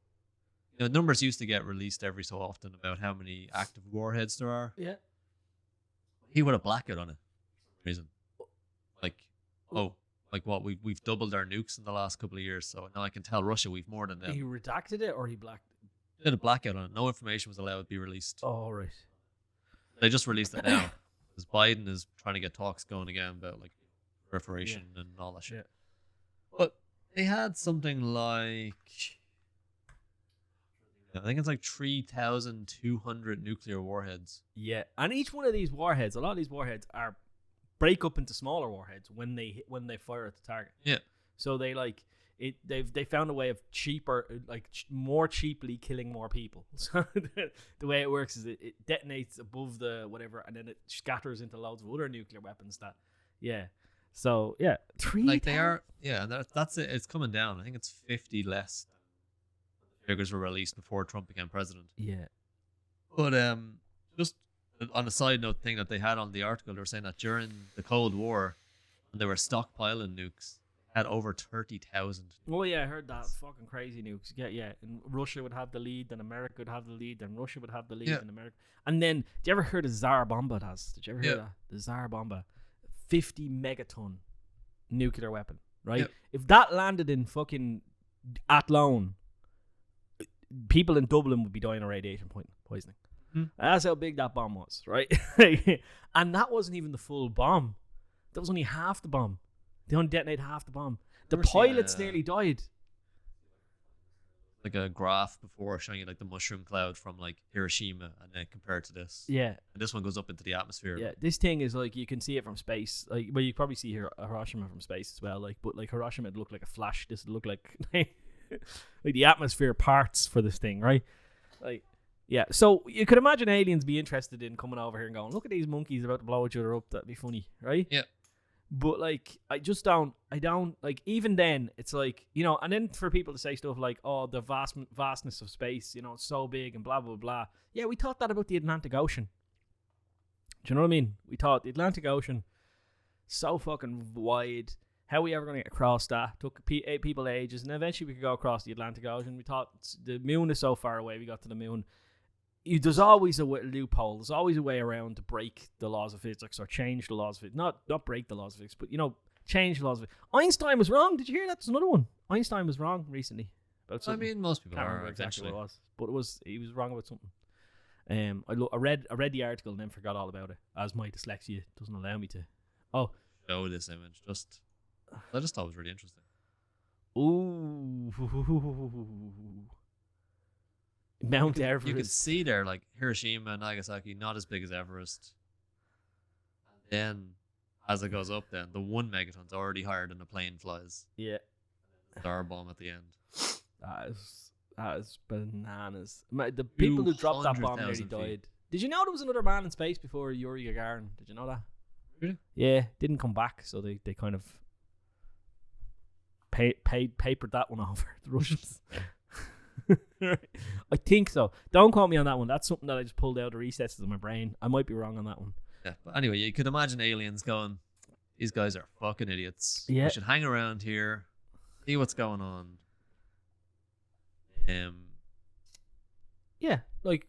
You know, numbers used to get released every so often about how many active warheads there are. Yeah. He would have blackout on it for some reason. Like what? We've doubled our nukes in the last couple of years, so now I can tell Russia we've more than them. He redacted it or he blacked it? Did a blackout on it. No information was allowed to be released. Oh, right. They just released it now because Biden is trying to get talks going again about like proliferation and all that shit. Yeah. But they had something like, I think it's like 3,200 nuclear warheads. Yeah, and each one of these warheads, a lot of these warheads break up into smaller warheads when they fire at the target. Yeah. So they like it. They found a way of more cheaply killing more people. So the way it works is it detonates above the whatever, and then it scatters into loads of other nuclear weapons. So yeah, 3. Like they are. Yeah, that's it. It's coming down. I think it's 50 less. Figures were released before Trump became president. Yeah. But just on a side note thing that they had on the article, they were saying that during the Cold War, when they were stockpiling nukes, had over 30,000. Oh yeah, I heard that. Fucking crazy nukes. Yeah. And Russia would have the lead, then America would have the lead, then Russia would have the lead, and America. And then, did you ever hear the Tsar Bomba? Did you ever hear that? The Tsar Bomba, 50 megaton nuclear weapon, right? Yep. If that landed in fucking Athlone, people in Dublin would be dying of radiation poisoning. That's how big that bomb was, right? And that wasn't even the full bomb. That was only half the bomb. They only detonated half the bomb. The pilots nearly died. Like a graph before showing you like the mushroom cloud from like Hiroshima, and then compared to this. Yeah. And this one goes up into the atmosphere. Yeah, this thing is like you can see it from space. Like, well, you probably see Hiroshima from space as well. Like, but like Hiroshima, it looked like a flash. This would look like like the atmosphere parts for this thing, right? Like, yeah. So you could imagine aliens be interested in coming over here and going, "Look at these monkeys about to blow each other up. That'd be funny, right?" Yeah. But like, I don't like, even then it's like, you know, and then for people to say stuff like, oh, the vastness of space, you know, it's so big and blah blah blah. Yeah, we thought that about the Atlantic Ocean. Do you know what I mean? We thought the Atlantic Ocean, so fucking wide. How are we ever going to get across that? Took people ages, and eventually we could go across the Atlantic Ocean. We thought the moon is so far away. We got to the moon. There's always a loophole. There's always a way around to break the laws of physics or change the laws of physics. Not break the laws of physics, but change the laws of physics. Einstein was wrong. Did you hear that? There's another one. Einstein was wrong recently about something. I mean, most people Can't are remember exactly eventually. what it was, but he was wrong about something. I read the article and then forgot all about it, as my dyslexia doesn't allow me to. Oh, Show this image. I just thought it was really interesting. ooh, Mount Everest. You can see there, like Hiroshima and Nagasaki, not as big as Everest. And then, as it goes up, then the 1 megaton's already higher than the plane flies. Yeah, Star bomb at the end. that is bananas. The people who dropped that bomb nearly 200,000 feet. died. Did you know there was another man in space before Yuri Gagarin? Did you know that? Really? Yeah, didn't come back, so they kind of papered that one over, the Russians. I think so. Don't quote me on that one. That's something that I just pulled out of the recesses of my brain. I might be wrong on that one. Yeah, but anyway, you could imagine aliens going, these guys are fucking idiots. Yeah. We should hang around here, see what's going on. Yeah, like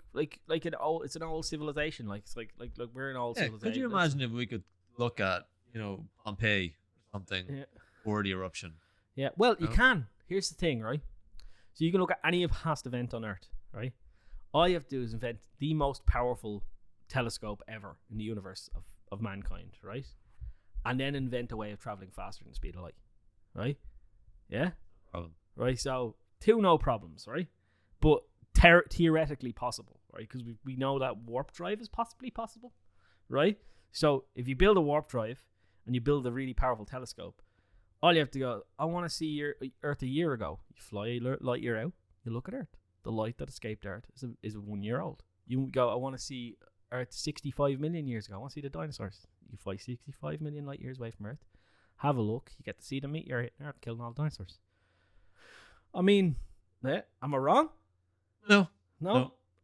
it's an old civilization. Like it's like we're an old Yeah, civilization. could you imagine if we could look at, Pompeii or something before the eruption? Yeah, well, you No? can. Here's the thing, right? So you can look at any past event on Earth, right? All you have to do is invent the most powerful telescope ever in the universe of mankind, right? And then invent a way of traveling faster than the speed of light, right? Yeah? Problem. Right, so no problems, right? But theoretically possible, right? Because we know that warp drive is possibly possible, right? So if you build a warp drive and you build a really powerful telescope, all you have to go, I want to see your Earth a year ago. You fly a light year out, you look at Earth. The light that escaped Earth is 1 year old. You go, I want to see Earth 65 million years ago. I want to see the dinosaurs. You fly 65 million light years away from Earth. Have a look. You get to see the meteor hitting Earth, killing all the dinosaurs. I mean, am I wrong? No.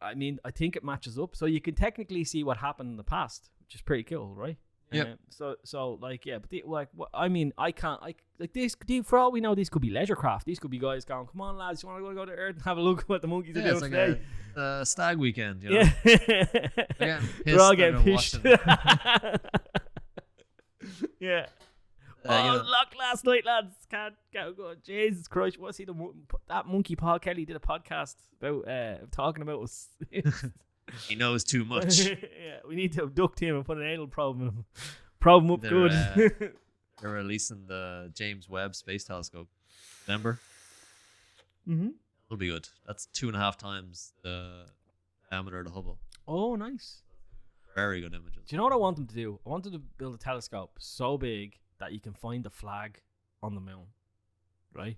I mean, I think it matches up. So you can technically see what happened in the past, which is pretty cool, right? Yeah. So like, yeah, but I mean, I can't. This. For all we know, these could be leisure craft. These could be guys going, "Come on, lads, you want to go to Earth and have a look at what the monkeys are doing It's like today?" a stag weekend, Yeah. They're all getting pissed. pished. Yeah. Luck last night, lads. Can't go. Jesus Christ! What see that monkey Paul Kelly did a podcast about talking about us. He knows too much. Yeah, we need to abduct him and put an anal probe in him. Probe him up good. They're releasing the James Webb Space Telescope. Remember? Mm-hmm. It'll be good. That's 2.5 times the diameter of the Hubble. Oh, nice. Very good images. Do you know what I want them to do? I want them to build a telescope so big that you can find the flag on the moon, right?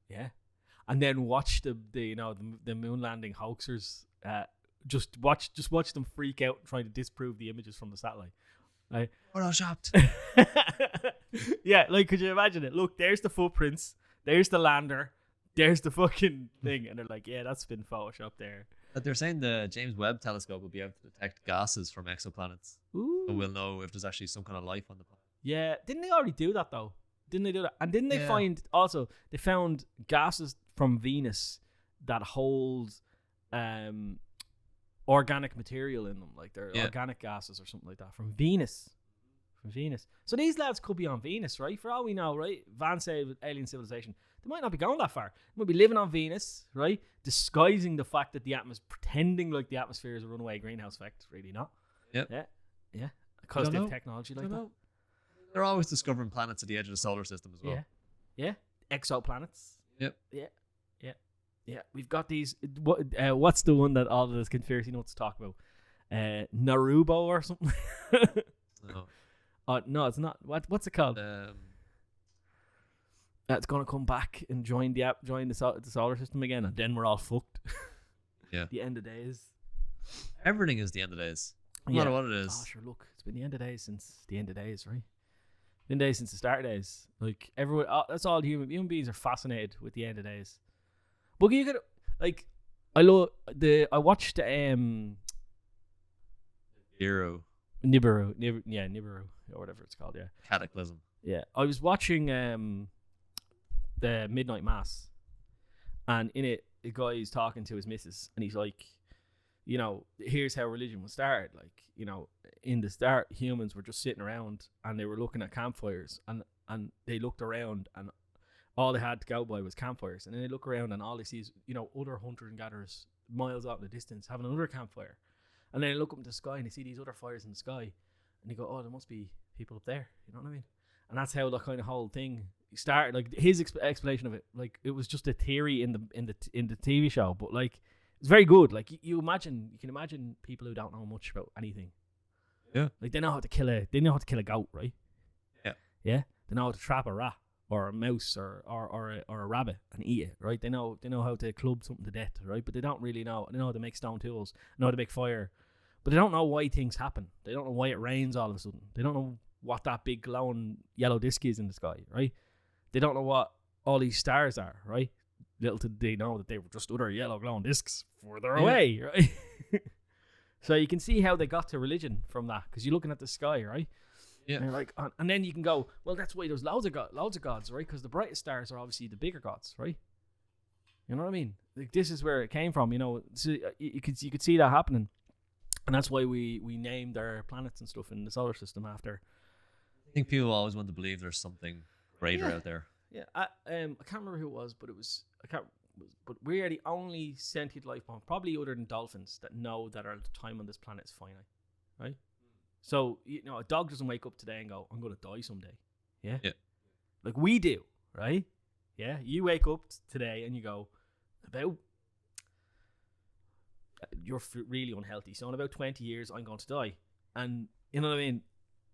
Yeah, and then watch the moon landing hoaxers. Just watch them freak out trying to disprove the images from the satellite. Right? Photoshopped. Yeah, like, could you imagine it? Look, there's the footprints. There's the lander. There's the fucking thing, and they're like, "Yeah, that's been photoshopped there." But they're saying the James Webb Telescope will be able to detect gases from exoplanets, Ooh. so we'll know if there's actually some kind of life on the planet. Yeah, didn't they already do that though? Didn't they do that? And didn't they they found gases from Venus that hold organic material in them, like they're organic gases or something like that from Venus. So these lads could be on Venus, right? For all we know, right? Advanced alien civilization. They might not be going that far. They might be living on Venus, right? Disguising the fact that pretending like the atmosphere is a runaway greenhouse effect. Really not. Yep. Yeah. Because they have technology like that. They're always discovering planets at the edge of the solar system as well. Yeah. Exoplanets. Yep. Yeah. We've got these. What's the one that all of this conspiracy nuts talk about? Narubo or something? No. No, it's not. What's it called? It's gonna come back and join the solar system again, and then we're all fucked. Yeah. The end of days. Everything is the end of days. No matter what it is. Oh, sure. Look, it's been the end of days since the end of days, right? The end of days since the start of days. Like everyone, that's all human beings are fascinated with the end of days. But you could I watched Zero. Nibiru or whatever it's called. Yeah. Cataclysm. Yeah. I was watching the Midnight Mass, and in it, the guy is talking to his missus, and he's like, you know, here's how religion was started. Like, you know, in the start, humans were just sitting around and they were looking at campfires, and they looked around, and all they had to go by was campfires. And then they look around, and all they see is, you know, other hunters and gatherers miles out in the distance having another campfire. And then they look up in the sky and they see these other fires in the sky, and they go, oh, there must be people up there. You know what I mean? And that's how the kind of whole thing started. Like his explanation of it, like it was just a theory in the TV show, but like it's very good. Like you can imagine people who don't know much about anything. Yeah. Like they know how to kill a goat, right? Yeah. Yeah. They know how to trap a rat or a mouse or a rabbit and eat it, right? They know how to club something to death, right? But they don't really know. They know how to make stone tools, know how to make fire, but they don't know why things happen. They don't know why it rains all of a sudden. They don't know what that big glowing yellow disc is in the sky, right? They don't know what all these stars are, right? Little did they know that they were just other yellow glowing discs further away, right? So you can see how they got to religion from that, because you're looking at the sky, right? Yeah. And you're like, and then you can go, well, that's why there's loads of gods, right? Because the brightest stars are obviously the bigger gods, right? You know what I mean? Like this is where it came from, you know. So you could see that happening, and that's why we named our planets and stuff in the solar system after. I think people always want to believe there's something greater out there. Yeah, I can't remember who it was, but but we are the only sentient life form, probably other than dolphins, that know that our time on this planet is finite, right? So, you know, a dog doesn't wake up today and go, I'm going to die someday. Yeah? Yeah. Like we do, right? Yeah? You wake up today and you go, you're really unhealthy. So in about 20 years, I'm going to die. And, you know what I mean?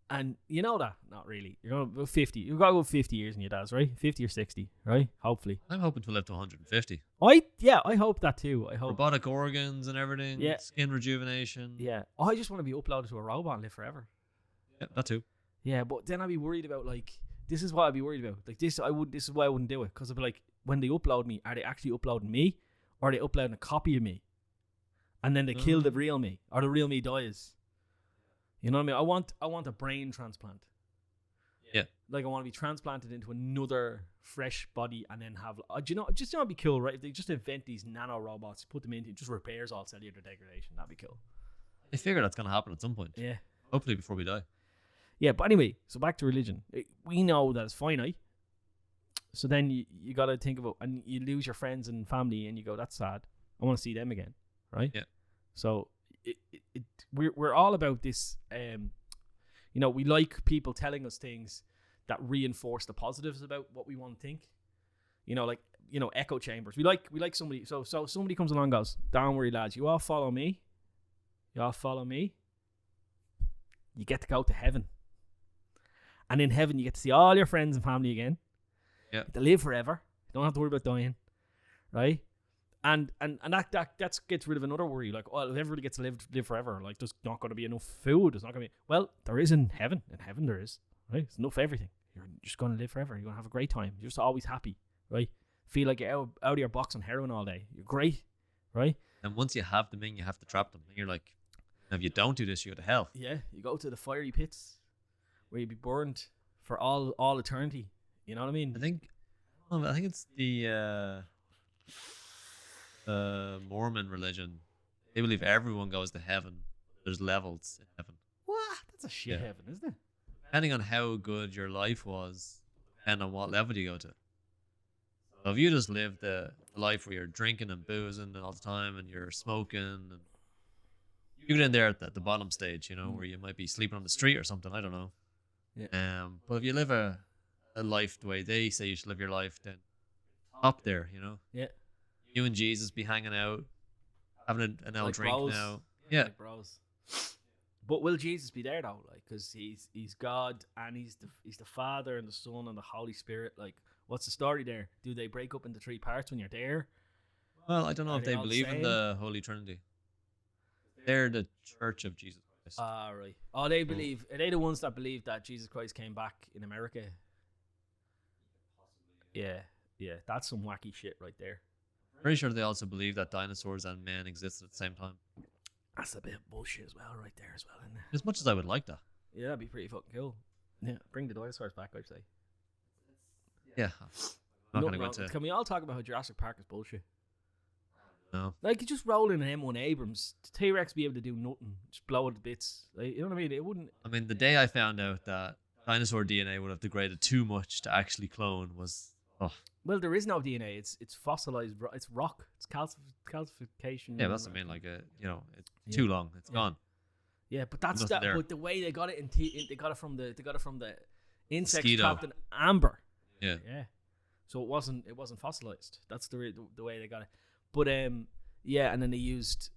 And you know that? Not really. You're going to go 50. You've got to go 50 years in your dad's, right? 50 or 60, right? Hopefully. I'm hoping to live to 150. I hope that too. I hope. Robotic organs and everything. Yeah. Skin rejuvenation. Yeah. I just want to be uploaded to a robot and live forever. Yeah, that too. Yeah, but then I'd be worried about, like, this is what I'd be worried about. Like, this is why I wouldn't do it. Because I'd be like, when they upload me, are they actually uploading me? Or are they uploading a copy of me? And then they kill the real me. Or the real me dies. You know what I mean? I want a brain transplant. Yeah. Like, I want to be transplanted into another fresh body and then have... do you know, it'd be cool, right? If they just invent these nano robots, put them into... It just repairs all cellular degradation. That'd be cool. I figure that's going to happen at some point. Yeah. Hopefully before we die. Yeah, but anyway, so back to religion. We know that it's finite. So then you got to think about... And you lose your friends and family and you go, that's sad. I want to see them again, right? Yeah. So... We're all about this. You know, we like people telling us things that reinforce the positives about what we want to think. You know, like, you know, echo chambers. We like somebody. So somebody comes along and goes, "Don't worry, lads. You all follow me. You all follow me. You get to go to heaven. And in heaven, you get to see all your friends and family again. Yeah. You get to live forever. You don't have to worry about dying, right?" And that gets rid of another worry. Like, well, if everybody gets to live forever, like, there's not going to be enough food. There's not going to be... Well, there is in heaven. In heaven there is, right? It's enough for everything. You're just going to live forever. You're going to have a great time. You're just always happy, right? Feel like you're out of your box on heroin all day. You're great, right? And once you have them in, you have to trap them. And you're like, if you don't do this, you go to hell. Yeah, you go to the fiery pits where you be burned for all eternity. You know what I mean? I think it's the... Mormon religion. They believe everyone goes to heaven. There's levels in heaven. What? That's a shit heaven, isn't it? Depending on how good your life was, and on what level you go to. So if you just live the life where you're drinking and boozing all the time and you're smoking, and you get in there at the bottom stage, you know, where you might be sleeping on the street or something. I don't know. Yeah. But if you live a life the way they say you should live your life, then up there, you know. Yeah. You and Jesus be hanging out, having an old Like drink bros. now. Yeah. Like bros. But will Jesus be there though? Like, because he's God and he's the Father and the Son and the Holy Spirit. Like, what's the story there? Do they break up into three parts when you're there? Well, I don't know Are if they they all believe in same? the Holy Trinity. They're the Church of Jesus Christ. Ah, right. Oh, they believe. Are they the ones that believe that Jesus Christ came back in America? Yeah. That's some wacky shit right there. Pretty sure they also believe that dinosaurs and men existed at the same time. That's a bit of bullshit as well, right there as well, isn't it? As much as I would like that. Yeah, that'd be pretty fucking cool. Yeah, bring the dinosaurs back, I'd say. Yeah. I'm not going to go Nothing wrong. into... Can we all talk about how Jurassic Park is bullshit? No. Like, you just roll in an M1 Abrams, T-Rex be able to do nothing, just blow it to bits. Like, you know what I mean? It wouldn't. I mean, the day I found out that dinosaur DNA would have degraded too much to actually clone was... Oh. Well, there is no DNA. It's fossilized. It's rock. It's calcification. Yeah, that's what I mean. Like, it's too long. It's gone. Yeah, but that's Nothing that. there. But the way they got it they got it from the insects Mosquito. trapped in amber. Yeah. Yeah. So it wasn't fossilized. That's the way they got it. But yeah, and then they used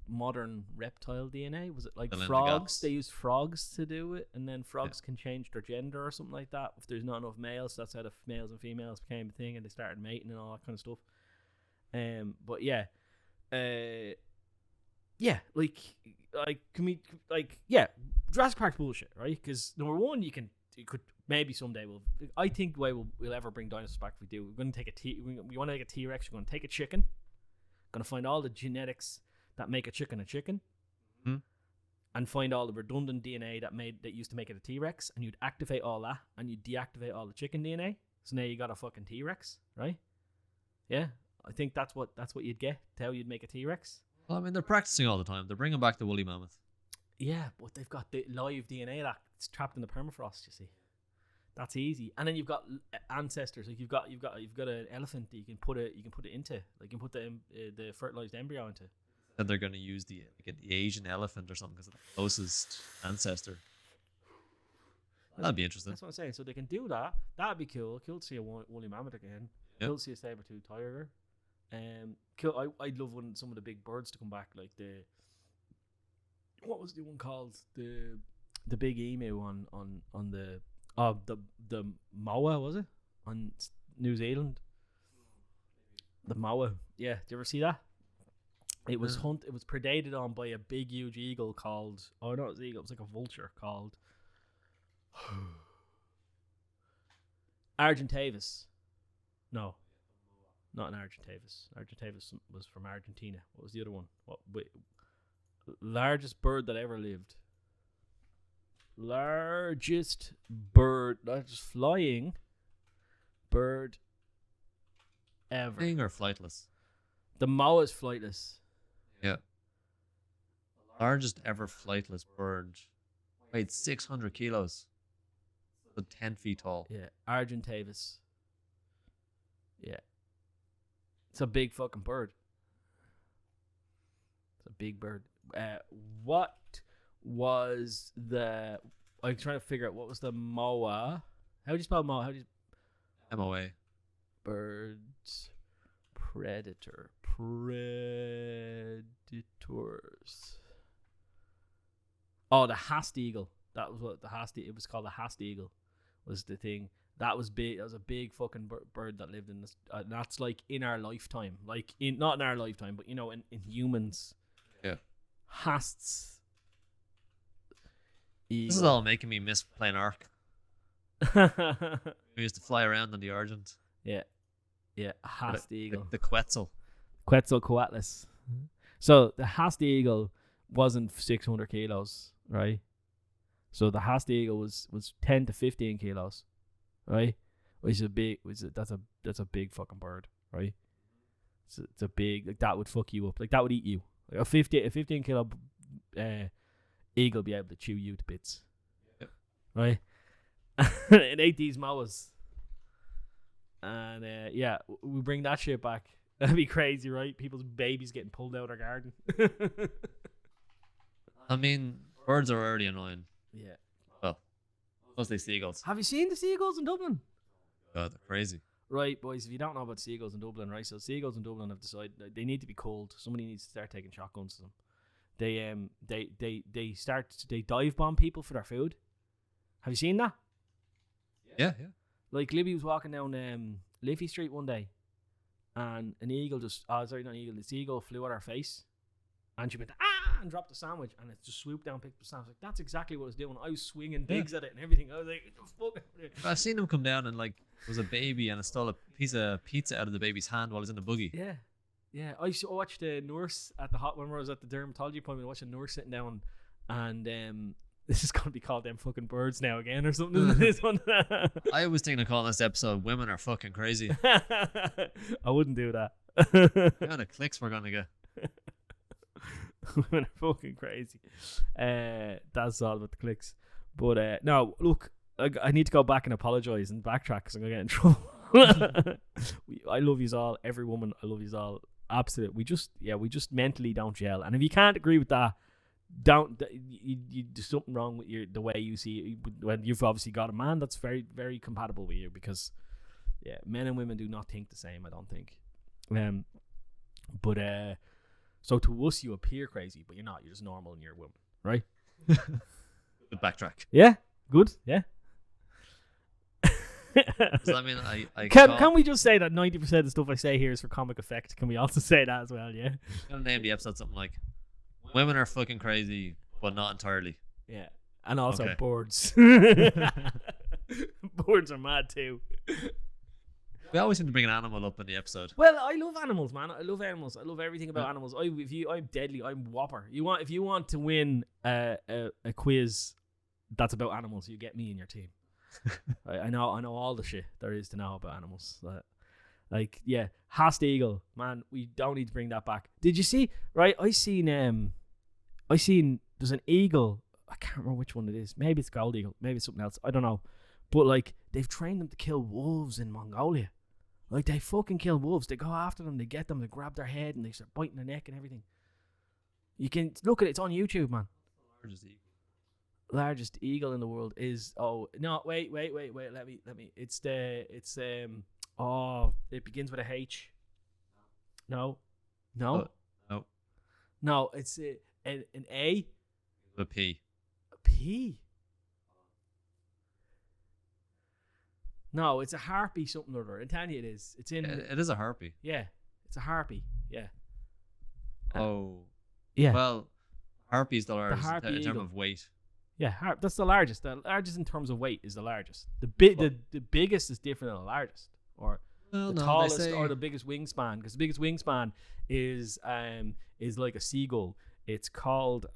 modern reptile DNA. Was it like Fill in the frogs? gaps. They used frogs to do it, and then frogs can change their gender or something like that if there's not enough males. So that's how the males and females became a thing, and they started mating and all that kind of stuff. But yeah, Jurassic Park's bullshit, right? Because number one, you could maybe someday I think the way we'll ever bring dinosaurs back, if we do, we're going to take we want to take a T-Rex. We're going to take a chicken. Going to find all the genetics that make a chicken, and find all the redundant DNA that used to make it a T-Rex, and you'd activate all that, and you'd deactivate all the chicken DNA. So now you got a fucking T-Rex, right? Yeah, I think that's what you'd get. How you'd make a T-Rex. Well, I mean, they're practicing all the time. They're bringing back the woolly mammoth. Yeah, but they've got the live DNA that's trapped in the permafrost. You see, that's easy. And then you've got ancestors. Like you've got an elephant that you can put it into. Like you can put the fertilized embryo into. Then they're going to use the Asian elephant or something because it's the closest ancestor. That'd be interesting. That's what I'm saying. So they can do that. That'd be cool. Cool to see a woolly mammoth again. Yep. Cool to see a saber-toothed tiger. Cool. I'd love some of the big birds to come back, like what was the one called, the big emu on the moa, was it, on New Zealand? The moa. Yeah, did you ever see that? It was It was predated on by a big huge eagle called. Oh no, it was an eagle. It was like a vulture called Argentavis. No, not an Argentavis. Argentavis was from Argentina. What was the other one? Largest bird that ever lived. Largest flying bird ever. Flying or flightless? The moa is flightless. Yeah. Largest ever flightless bird weighed 600 kilos. So 10 feet tall. Yeah, Argentavis. Yeah. It's a big fucking bird. It's a big bird. What was the... I'm trying to figure out what was the moa. How do you spell moa? MOA. Birds. Predators. Oh, the Hast eagle. That was what it was called. The Hast eagle was the thing. That was big. That was a big fucking bird that lived in this. That's like in our lifetime. Like not in our lifetime, but in humans. Yeah. Hast's eagle. This is all making me miss playing Ark. We used to fly around on the Argent. Yeah. Yeah, Hast eagle. The Quetzal. Quetzalcoatlus. So the Hast eagle wasn't 600 kilos, right? So the Hast eagle was 10 to 15 kilos, right? Which is that's a big fucking bird, right? So it's a big, like, that would fuck you up. Like that would eat you. Like a 15 kilo eagle be able to chew you to bits. Yep. Right? It ate these moas. And we bring that shit back. That'd be crazy, right? People's babies getting pulled out of their garden. I mean, birds are already annoying. Yeah. Well, mostly seagulls. Have you seen the seagulls in Dublin? God, they're crazy. Right, boys, if you don't know about seagulls in Dublin, right? So seagulls in Dublin have decided that they need to be culled. Somebody needs to start taking shotguns to them. They dive bomb people for their food. Have you seen that? Yeah. Like Libby was walking down Liffey Street one day, and an eagle the seagull flew at her face, and she went and dropped the sandwich, and it just swooped down, picked up the sandwich. Like, that's exactly what I was doing. I was swinging bigs at it and everything. I was like, fuck. I've seen him come down and like was a baby and stole a piece of pizza out of the baby's hand while he's in the buggy. Yeah. Yeah, I watched a nurse at the when I was at the dermatology appointment. I watched a nurse sitting down, and this is gonna be called them fucking birds now again or something. Isn't this one? I was thinking of calling this episode "Women Are Fucking Crazy." I wouldn't do that. The amount of clicks we're gonna get. Women are fucking crazy. That's all about the clicks. But no, look, I need to go back and apologize and backtrack because I'm gonna get in trouble. I love yous all, every woman. I love yous all. Absolutely. We just mentally don't gel. And if you can't agree with that, you do something wrong with the way you see it. When you've obviously got a man that's very, very compatible with you, because men and women do not think the same, I don't think. So to us you appear crazy, but you're not. You're just normal and you're a woman, right? Good backtrack. Yeah, good. Yeah. So I mean, can we just say that 90% of the stuff I say here is for comic effect? Can we also say that as well? Yeah. I'm gonna name the episode something like "Women Are Fucking Crazy, but Not Entirely." Yeah, and also Okay. birds. Birds are mad too. We always seem to bring an animal up in the episode. Well, I love animals, man. I love animals. I love everything about animals. I'm deadly. I'm whopper. If you want to win a quiz that's about animals, you get me in your team. I know all the shit there is to know about animals. Hast Eagle, man. We don't need to bring that back. Did you see? Right, I seen there's an eagle. I can't remember which one it is. Maybe it's gold eagle. Maybe it's something else. I don't know. But like, they've trained them to kill wolves in Mongolia. Like, they fucking kill wolves. They go after them. They get them. They grab their head and they start biting their neck and everything. You can look at it. It's on YouTube, man. Largest eagle in the world is wait. Let me. It begins with a H. No. No. No. It's an A. A P. A P. No, it's a harpy something or other. I'm telling you, it is. It's in. It is a harpy. Yeah, it's a harpy. Yeah. Yeah. Well, harpy is the largest harpy in terms eagle. of weight. Yeah, that's the largest. The largest in terms of weight is the largest. The biggest is different than the largest, or tallest, or the biggest wingspan. Because the biggest wingspan is like a seagull. It's called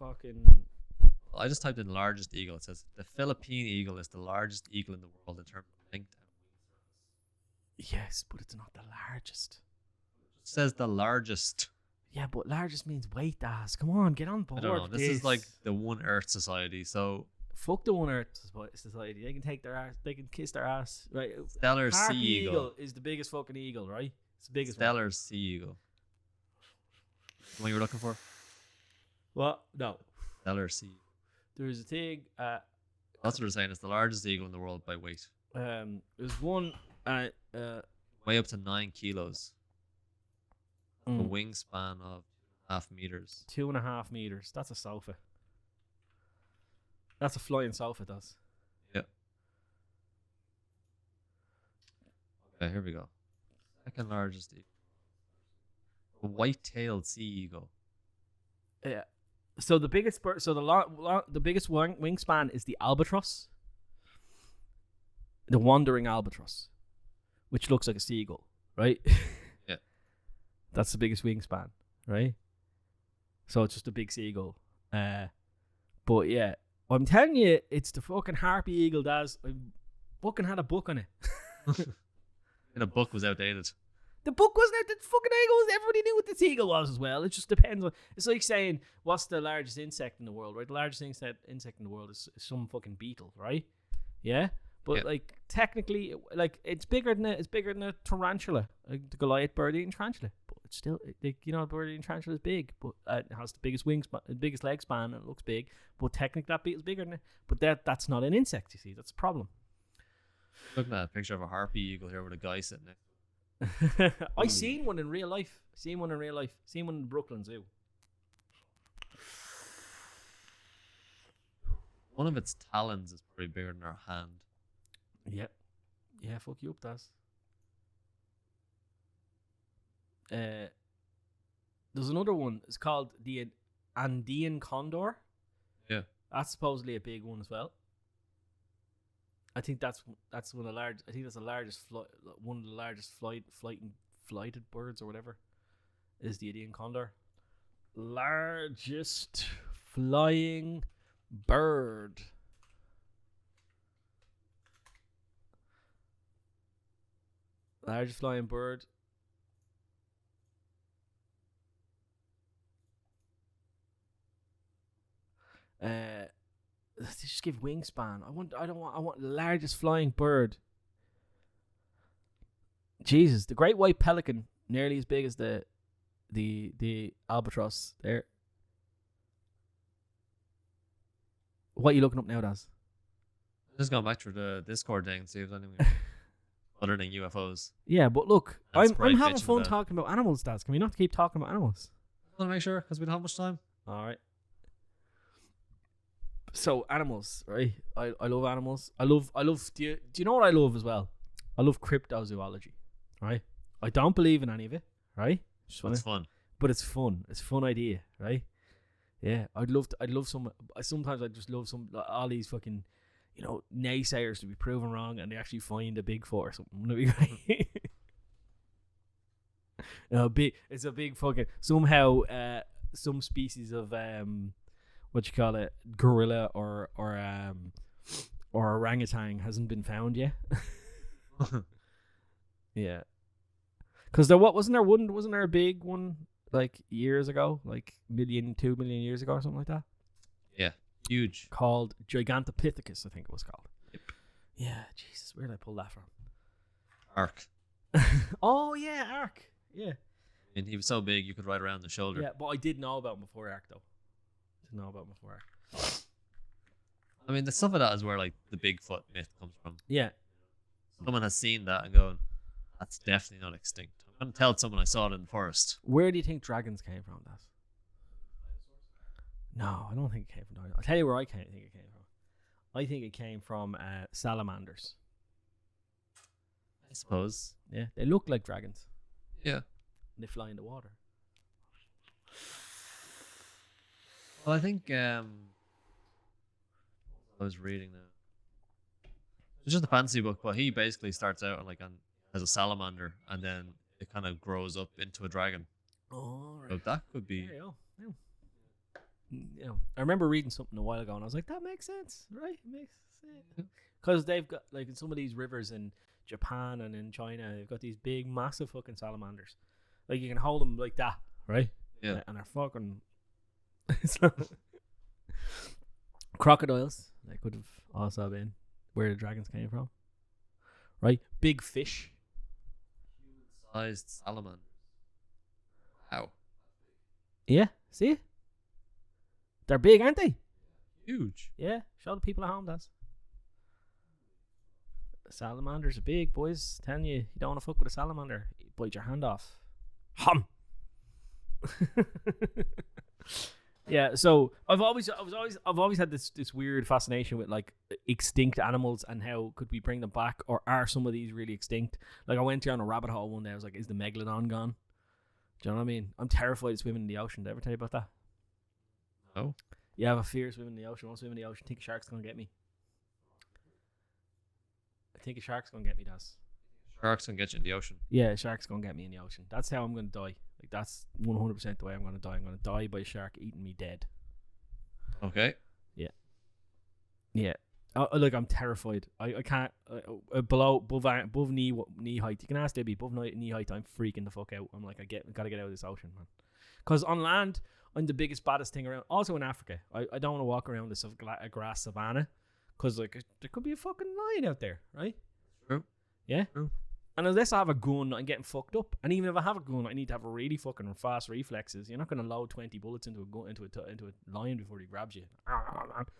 fucking. I just typed in largest eagle. It says the Philippine eagle is the largest eagle in the world in terms of length and wing. Yes, but it's not the largest. It says the largest. Yeah, but largest means weight, ass. Come on, get on board. I don't know. This is like the One Earth Society. So fuck the One Earth Society. They can take their ass. They can kiss their ass. Right. Stellar Harpy sea eagle is the biggest fucking eagle, right? It's the biggest. Stellar sea eagle. The one you were looking for? What? No. Stellar sea. There's a thing. That's what they're saying. It's the largest eagle in the world by weight. There's one. Weigh up to 9 kilos. A Mm. wingspan of 2.5 meters. 2.5 meters. That's a sofa. That's a flying sofa, does. Yeah. Okay, here we go. Second largest eagle. A white-tailed sea eagle. Yeah. So the biggest bird. So the biggest wingspan is the albatross. The wandering albatross, which looks like a seagull, right? Yeah. That's the biggest wingspan, right? So it's just a big seagull. But yeah, I'm telling you, it's the fucking harpy eagle, Daz. I fucking had a book on it. And a book was outdated. The book wasn't out. The fucking eagle was. Everybody knew what the seagull was as well. It just depends on. It's like saying, what's the largest insect in the world, right? The largest insect in the world is some fucking beetle, right? Yeah. But like technically, like it's bigger than a tarantula, like the Goliath bird-eating tarantula. But it's still, bird-eating tarantula is big, but it has the biggest the biggest leg span, and it looks big. But technically, that beetle's bigger than it. But that's not an insect. You see, that's a problem. Looking at a picture of a harpy eagle here with a guy sitting there. I seen one in real life. Seen one in the Brooklyn Zoo. One of its talons is probably bigger than our hand. Yep. Yeah, fuck you up, Daz. There's another one. It's called the Andean Condor. Yeah. That's supposedly a big one as well. I think that's one of the largest. I think that's one of the largest flighted birds or whatever. is the Andean Condor. Largest flying bird. Largest flying bird. They just give wingspan. I want largest flying bird. Jesus, the great white pelican, nearly as big as the albatross there. What are you looking up now, Daz? Just going back through the Discord thing, see if there's anything other than UFOs. Yeah, but look, That's I'm great having bitching fun about. talking about animals, Daz. Can we not keep talking about animals? I want to make sure because we don't have much time. All right. So animals, right? I love animals. I love. Do you know what I love as well? I love cryptozoology, right? I don't believe in any of it, right? It's fun. But it's fun. It's a fun idea, right? Yeah, I'd love some. Sometimes I just love all these fucking, naysayers to be proven wrong, and they actually find a Bigfoot or something. Wouldn't it be great? It's a big fucking somehow. Some species of what you call it, gorilla or orangutan hasn't been found yet. Yeah, because wasn't there a big one like years ago, like 2 million years ago or something like that? Yeah, huge. Called Gigantopithecus, I think it was called. Yep. Yeah, Jesus, where did I pull that from? Ark. Oh yeah, Ark. Yeah. And he was so big you could ride around the shoulder. Yeah, but I did know about him before Ark though. I mean, the stuff of that is where like the Bigfoot myth comes from. Yeah. Someone has seen that and going, that's definitely not extinct. I'm going to tell someone I saw it in the forest. Where do you think dragons came from, Daz? No, I don't think it came from dragons. I'll tell you where think it came from. I think it came from salamanders. I suppose. Yeah, they look like dragons. Yeah. And they fly in the water. Well, I think I was reading now. It's just a fantasy book, but he basically starts out as a salamander, and then it kind of grows up into a dragon. Oh, right. So that could be. There you go. Yeah. I remember reading something a while ago, and I was like, "That makes sense, right? It makes sense." Because they've got like in some of these rivers in Japan and in China, they've got these big, massive fucking salamanders. Like you can hold them like that, right? Yeah. And they're fucking. Crocodiles. They could have also been where the dragons came from, right? Big fish. Human-sized salamanders. Wow. Yeah, see? They're big, aren't they? Huge. Yeah, show the people at home, that's. Salamanders are big, boys. Telling you, you don't want to fuck with a salamander. You bite your hand off. Hum. Yeah, so I've always had this weird fascination with like extinct animals and how could we bring them back, or are some of these really extinct? Like I went down a rabbit hole one day. I was like, is the megalodon gone? Do you know what I mean? I'm terrified of swimming in the ocean. Did I ever tell you about that? No. Yeah, I have a fear swimming in the ocean. I won't swim in the ocean. I think a shark's gonna get me. Daz. Sharks can get you in the ocean. Yeah, a shark's gonna get me in the ocean. That's how I'm gonna die. Like that's 100% the way I'm gonna die. I'm gonna die by a shark eating me dead. Okay. Yeah. Like I'm terrified. I can't above knee height. You can ask Debbie above knee height. I'm freaking the fuck out. I'm like gotta get out of this ocean, man. Because on land, I'm the biggest baddest thing around. Also in Africa, I don't want to walk around this grass savannah because like there could be a fucking lion out there, right? True. Yeah. True. And unless I have a gun, I'm getting fucked up. And even if I have a gun, I need to have a really fucking fast reflexes. You're not going to load 20 bullets into a gun into a lion before he grabs you.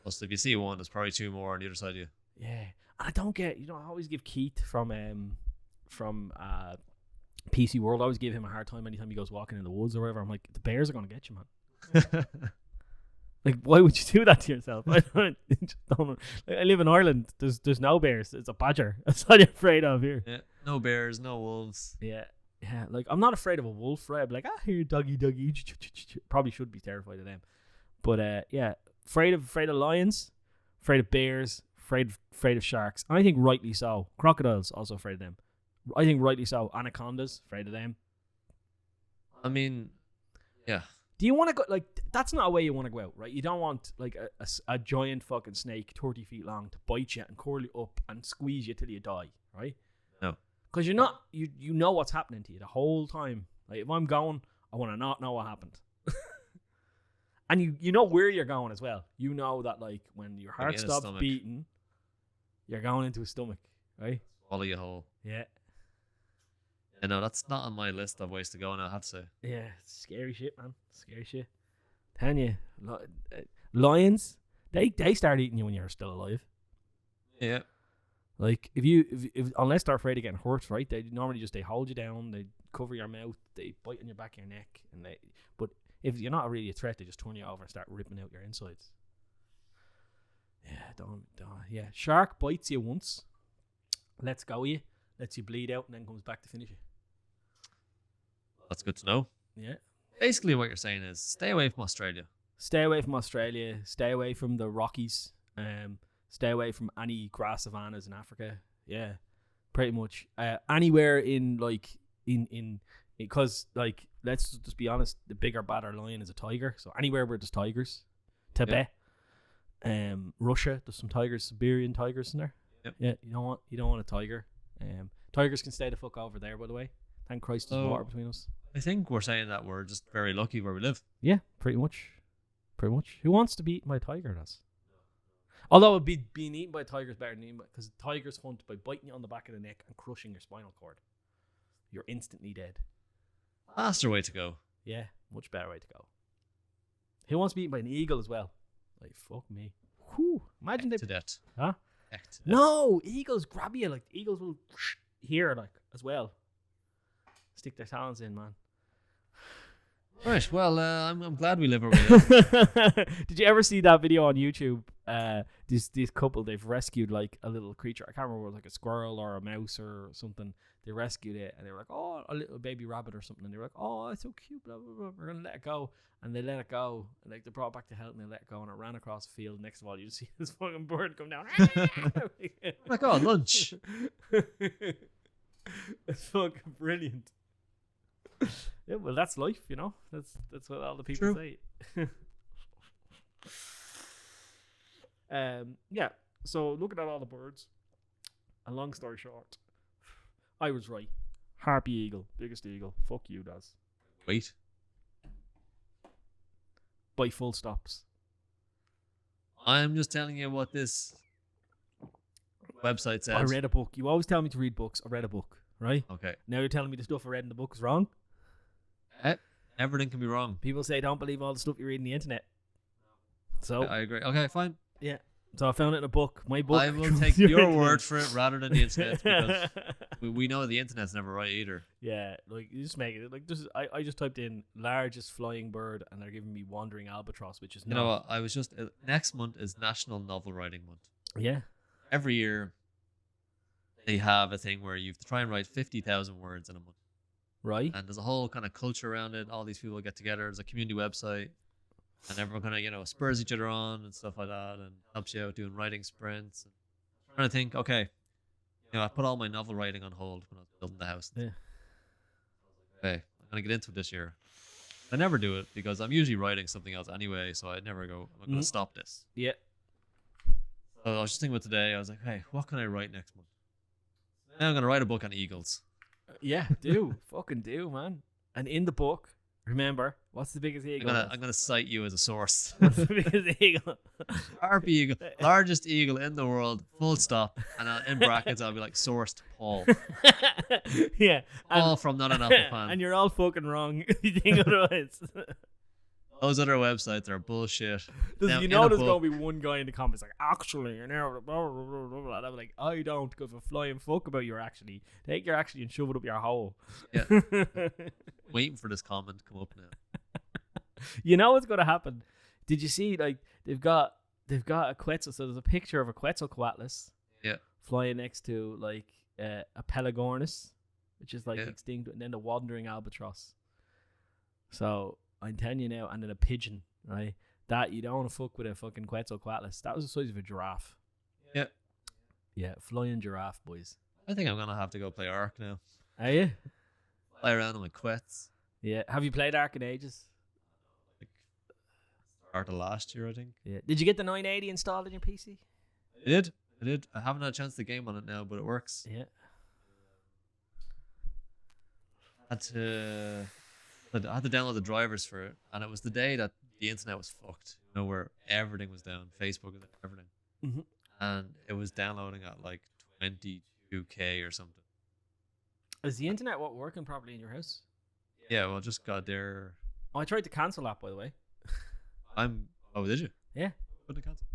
Plus, if you see one, there's probably two more on the other side of you. Yeah, and I don't get. I always give Keith from PC World. I always give him a hard time anytime he goes walking in the woods or whatever. I'm like, the bears are going to get you, man. Like, why would you do that to yourself? I live in Ireland. There's no bears. It's a badger. That's what you're afraid of here. Yeah. No bears, no wolves. Yeah. Like, I'm not afraid of a wolf, right? I'm like, here, doggy. Probably should be terrified of them. But, yeah. Afraid of lions. Afraid of bears. Afraid of sharks. And I think rightly so. Crocodiles, also afraid of them. I think rightly so. Anacondas, afraid of them. I mean, yeah. Do you want to go like? That's not a way you want to go out, right? You don't want like a giant fucking snake 30 feet long to bite you and curl you up and squeeze you till you die, right? No. Because you're not you know what's happening to you the whole time. Like if I'm going, I want to not know what happened. And you know where you're going as well. You know that like when your heart stops beating, you're going into a stomach, right? Swallow you whole. Yeah. Yeah, no, that's not on my list of ways to go now, I have to say. Yeah, it's scary shit, man. Scary shit. Telling you, lions, they start eating you when you're still alive. Yeah. Like if unless they're afraid of getting hurt, right? They normally just they hold you down, they cover your mouth, they bite on your back of your neck, and but if you're not really a threat, they just turn you over and start ripping out your insides. Yeah, don't. Yeah, shark bites you once, lets go of you, lets you bleed out, and then comes back to finish you. That's good to know. Yeah. Basically, what you're saying is stay away from Australia. Stay away from Australia. Stay away from the Rockies. Stay away from any grass savannas in Africa. Yeah, pretty much. Anywhere in like in because like let's just be honest, the bigger badder lion is a tiger. So anywhere where there's tigers, Tibet, Russia, there's some tigers, Siberian tigers in there. Yep. Yeah, you don't want a tiger. Tigers can stay the fuck over there, by the way. Thank Christ there's water between us. I think we're saying that we're just very lucky where we live. Yeah, pretty much. Pretty much. Who wants to be eaten by a tiger? Although being eaten by a tiger is better than eaten by, because tigers hunt by biting you on the back of the neck and crushing your spinal cord. You're instantly dead. Faster way to go. Yeah, much better way to go. Who wants to be eaten by an eagle as well? Like, fuck me. Whew. Imagine to death. Huh? To death. No, eagles grab you. Like, eagles will here, like, as well. Stick their talons in, man. Right, well, I'm glad we live where we live. Did you ever see that video on YouTube? This couple, they've rescued like a little creature. I can't remember, like a squirrel or a mouse or something. They rescued it and they were like, oh, a little baby rabbit or something. And they were like, oh, it's so cute, blah, blah, blah. We're going to let it go. And they let it go. And like they brought it back to health and they let it go. And it ran across the field. Next of all, you just see this fucking bird come down. Like, oh, lunch. It's fucking brilliant. Yeah, well, that's life, you know. That's what all the people say. Yeah. So looking at all the birds, and long story short, I was right. Harpy eagle, biggest eagle. Fuck you, Daz. Wait. By full stops. I'm just telling you what this website says. I read a book. You always tell me to read books. I read a book, right? Okay. Now you're telling me the stuff I read in the book is wrong? Everything can be wrong. People say don't believe all the stuff you read on the internet. So I agree. Okay, fine. Yeah. So I found it in a book. My book. I will take your word for it rather than the internet, because we know the internet's never right either. Yeah, like you just make it like this. I just typed in largest flying bird and they're giving me wandering albatross, which is you know what? I was just next month is National Novel Writing Month. Yeah. Every year they have a thing where you have to try and write 50,000 words in a month. Right. And there's a whole kind of culture around it. All these people get together. There's a community website, and everyone kind of spurs each other on and stuff like that, and helps you out doing writing sprints. And I'm trying to think, okay, I put all my novel writing on hold when I was building the house. Yeah. Okay, I'm gonna get into it this year. I never do it because I'm usually writing something else anyway, so I never go, I'm gonna stop this. Yeah. So I was just thinking about today. I was like, hey, what can I write next month? Now I'm gonna write a book on eagles. Yeah, do. Fucking do, man. And in the book, remember, what's the biggest eagle? I'm gonna cite you as a source. What's the biggest eagle? Harpy eagle, largest eagle in the world, full stop. And in brackets, I'll be like, sourced Paul. Yeah. Paul from Not An Apple Fan. And you're all fucking wrong if you think otherwise. Those other websites are bullshit. There's going to be one guy in the comments like, actually, blah, blah, blah, blah, blah. And I'm like, I don't give a flying fuck about your actually. Take your actually and shove it up your hole. Yeah. Waiting for this comment to come up now. You know what's going to happen? Did you see, like, they've got a Quetzal, so there's a picture of a Quetzalcoatlus flying next to, like, a Pelagornis, which is, like, extinct, and then the wandering albatross. So I'm telling you now, and then a pigeon, right? That you don't want to fuck with a fucking Quetzalcoatlus. That was the size of a giraffe. Yeah. Yeah, flying giraffe, boys. I think I'm gonna have to go play Ark now. Are you? Fly around on my Quetz. Yeah. Have you played Ark in ages? Like start of last year, I think. Yeah. Did you get the 980 installed in your PC? I did. I haven't had a chance to game on it now, but it works. Yeah. I had to download the drivers for it, and it was the day that the internet was fucked. You know, where everything was down, Facebook and everything, Mm-hmm. and it was downloading at like 22K or something. Is the internet working properly in your house? Yeah, well, just got there. Oh, I tried to cancel that, by the way. Oh, did you? Yeah. What did I cancel?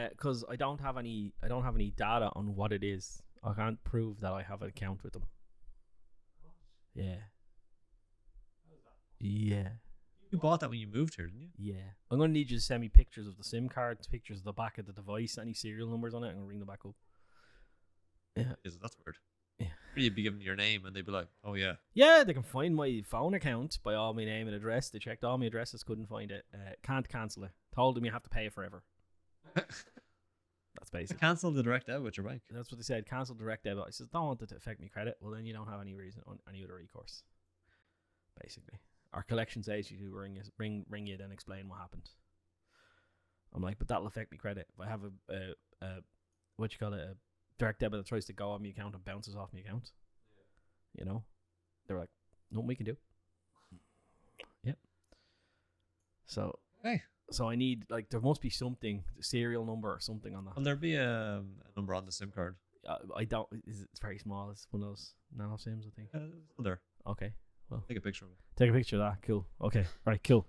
Because I don't have any data on what it is. I can't prove that I have an account with them. Yeah. Yeah. You bought that when you moved here, didn't you? Yeah. I'm gonna need you to send me pictures of the SIM cards, pictures of the back of the device, any serial numbers on it. I'm gonna ring them back up. Yeah. That's weird. Yeah. Or you'd be giving your name and they'd be like, oh yeah. Yeah, they can find my phone account by all my name and address. They checked all my addresses, couldn't find it. Can't cancel it. Told them you have to pay it forever. That's basically. Cancel the direct debit with your bank. That's what they said. Cancel direct debit. I said, don't want it to affect me credit. Well, then you don't have any reason on any other recourse. Basically, our collections agency ring you, then explain what happened. I'm like, but that'll affect me credit. If I have a what you call it, a direct debit that tries to go on my account and bounces off my account, you know, they're like, nothing we can do. Yep. So, hey. So I need, like, there must be something, the serial number or something on that. Will there be a number on the SIM card? I don't. It's very small. It's one of those nano SIMs, I think. Still there. Okay. Well, take a picture of it. Take a picture of that. Cool. Okay. Right. Cool.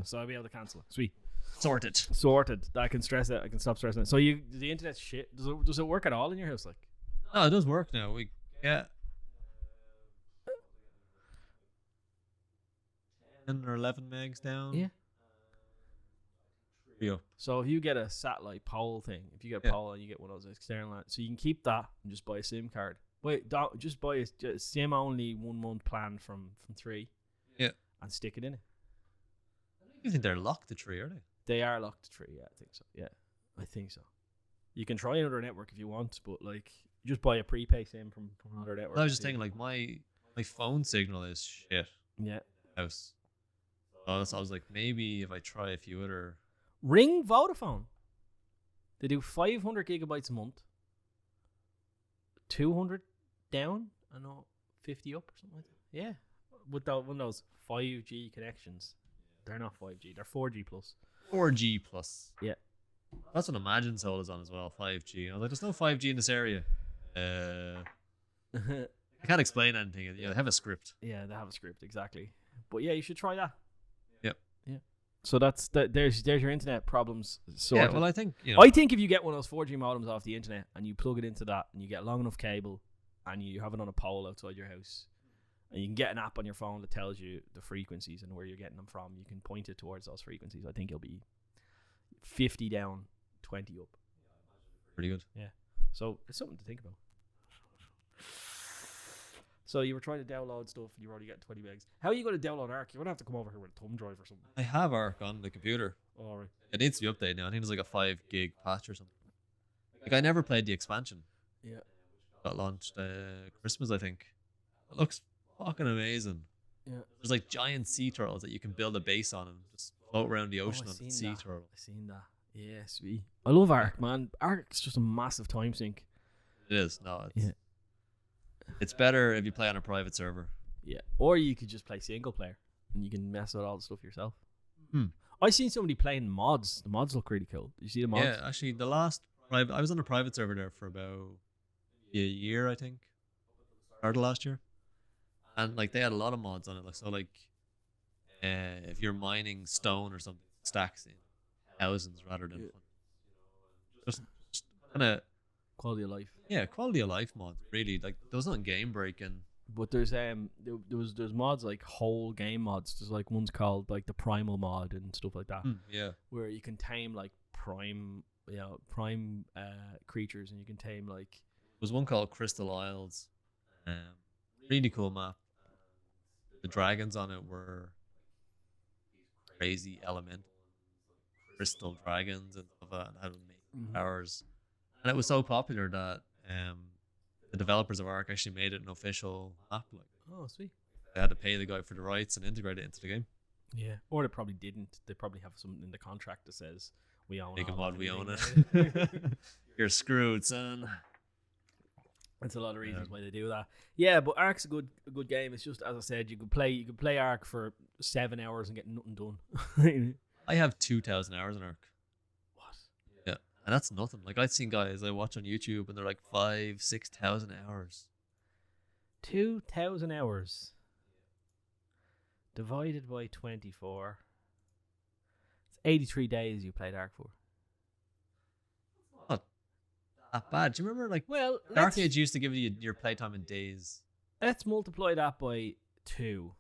So I'll be able to cancel it. Sweet. Sorted. I can stress it. I can stop stressing it. So the internet's shit. Does it work at all in your house? Like, no, it does work now. We get 10 or 11 megs down. Yeah. Yeah. So if you get a satellite pole thing, if you get a pole and you get one of those external, so you can keep that and just buy a SIM card. Wait, just buy a SIM only 1 month plan from 3. Yeah. And stick it in it. You think they're locked to 3, are they? They are locked to 3. Yeah, I think so. Yeah, I think so. You can try another network if you want, but like, just buy a prepay SIM from another network. I was just thinking, like, my phone signal is shit. Yeah. House. So I was like, maybe if I try a few other. Ring Vodafone. They do 500 gigabytes a month. 200 down, I know, 50 up or something like that. Yeah, with one of those 5G connections. They're not 5G, they're 4G plus. 4G plus. Yeah. That's what Imagine Soul is on as well, 5G. I was like, there's no 5G in this area. I can't explain anything. You know, they have a script. Yeah, they have a script, exactly. But yeah, you should try that. Yep. Yeah. So there's your internet problems sorted. Yeah, well, I think if you get one of those 4G modems off the internet and you plug it into that and you get long enough cable and you have it on a pole outside your house and you can get an app on your phone that tells you the frequencies and where you're getting them from, you can point it towards those frequencies. I think you'll be 50 down, 20 up. Pretty good. Yeah. So it's something to think about. So you were trying to download stuff and you were already getting 20 megs. How are you going to download Arc? You're going to have to come over here with a thumb drive or something. I have Arc on the computer. All right. It needs to be updated now. I think there's like a 5 gig patch or something. Like, I never played the expansion. Yeah. Got launched Christmas, I think. It looks fucking amazing. Yeah. There's like giant sea turtles that you can build a base on and just float around the ocean on the sea turtle. I've seen that. Yeah, sweet. I love Arc, man. Arc's just a massive time sink. It is. No, it's better if you play on a private server. Yeah. Or you could just play single player and you can mess with all the stuff yourself. Hmm. I seen somebody playing mods. The mods look really cool. Did you see the mods? Yeah, actually, I was on a private server there for about a year, I think. Started last year. And like, they had a lot of mods on it. Like, so like, if you're mining stone or something, stacks in thousands rather than just kind of quality of life. Yeah, quality of life mods. Really, like, there was nothing game breaking. But there's there's mods like whole game mods. There's like ones called like the primal mod and stuff like that. Yeah, where you can tame like prime creatures, and you can tame like. There was one called Crystal Isles. Really cool map. The dragons on it were crazy elemental crystal dragons and stuff like that, and had amazing powers. And it was so popular that the developers of Ark actually made it an official map. Like, oh, sweet. They had to pay the guy for the rights and integrate it into the game. Yeah. Or they probably didn't. They probably have something in the contract that says we own Make a all mod, of we own everything. it. You're screwed, son. That's a lot of reasons why they do that. Yeah, but Ark's a good game. It's just, as I said, you could play Ark for 7 hours and get nothing done. I have 2,000 hours in Ark. What? Yeah, and that's nothing. Like I've seen guys I watch on YouTube and they're like 5,000-6,000 hours. 2,000 hours divided by 24. It's 83 days you played Ark for. Not that bad. Do you remember like Well, Dark Age used to give you your playtime in days? let's multiply that by 2.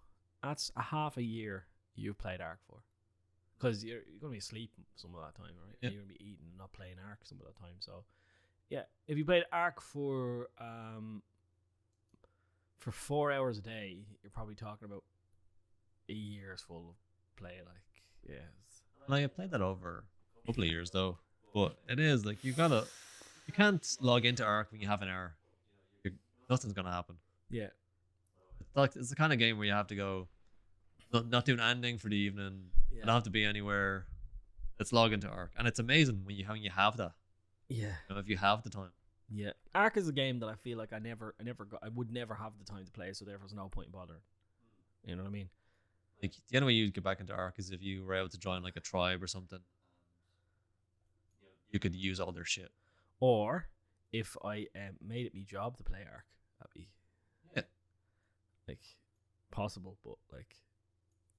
That's a half a year you've played Ark for. Because you're going to be asleep some of that time, right? Yeah. You're going to be eating, not playing Ark some of that time. So, yeah, if you played Ark for 4 hours a day, you're probably talking about a year's full of play. Like, yeah. And I played that over a couple of years though. But it is like you can't log into Ark when you have an hour. Nothing's gonna happen. Yeah. It's the kind of game where you have to go, not doing anything for the evening. Yeah. I don't have to be anywhere. Let's log into Ark, and it's amazing when you have that. Yeah. You know, if you have the time. Yeah. Ark is a game that I feel like I would never have the time to play, so therefore there's no point in bothering. You know what I mean? Like the only way you'd get back into Ark is if you were able to join like a tribe or something. You could use all their shit. Or if I made it my job to play Ark, that'd be like possible. But like,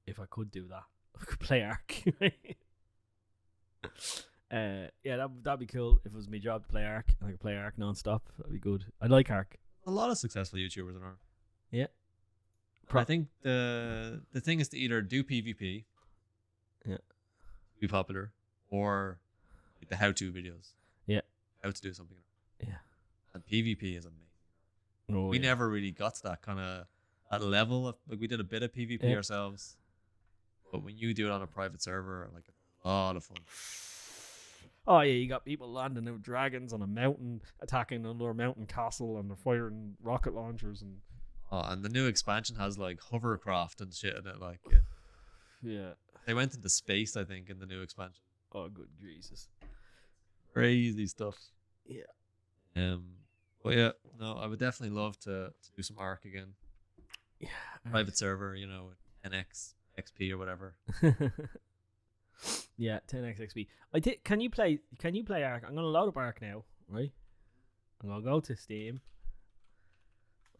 if I could do that, I could play Ark. Yeah, that'd be cool if it was my job to play Ark and I could play Ark non-stop. That'd be good. I like Ark. A lot of successful YouTubers in Ark. Yeah. But I think the thing is to either do PvP, Yeah. be popular, or like the how-to videos. Yeah. How to do something. Yeah. And PvP is amazing. Oh, We yeah. never really got to that kind of that level of like we did a bit of PvP Yeah. ourselves, but when you do it on a private server, like a lot of fun. Oh yeah, you got people landing out dragons on a mountain, attacking another mountain castle, and they're firing rocket launchers and. Oh, and the new expansion has like hovercraft and shit in it. Like Yeah. they went into space, I think, in the new expansion. Oh, good Jesus. Crazy stuff. Yeah. But yeah, no, I would definitely love to do some Ark again. Yeah. Private server, 10x XP or whatever. Yeah, 10x XP. Can you play Ark? I'm gonna load up Ark now, right? I'm gonna go to Steam.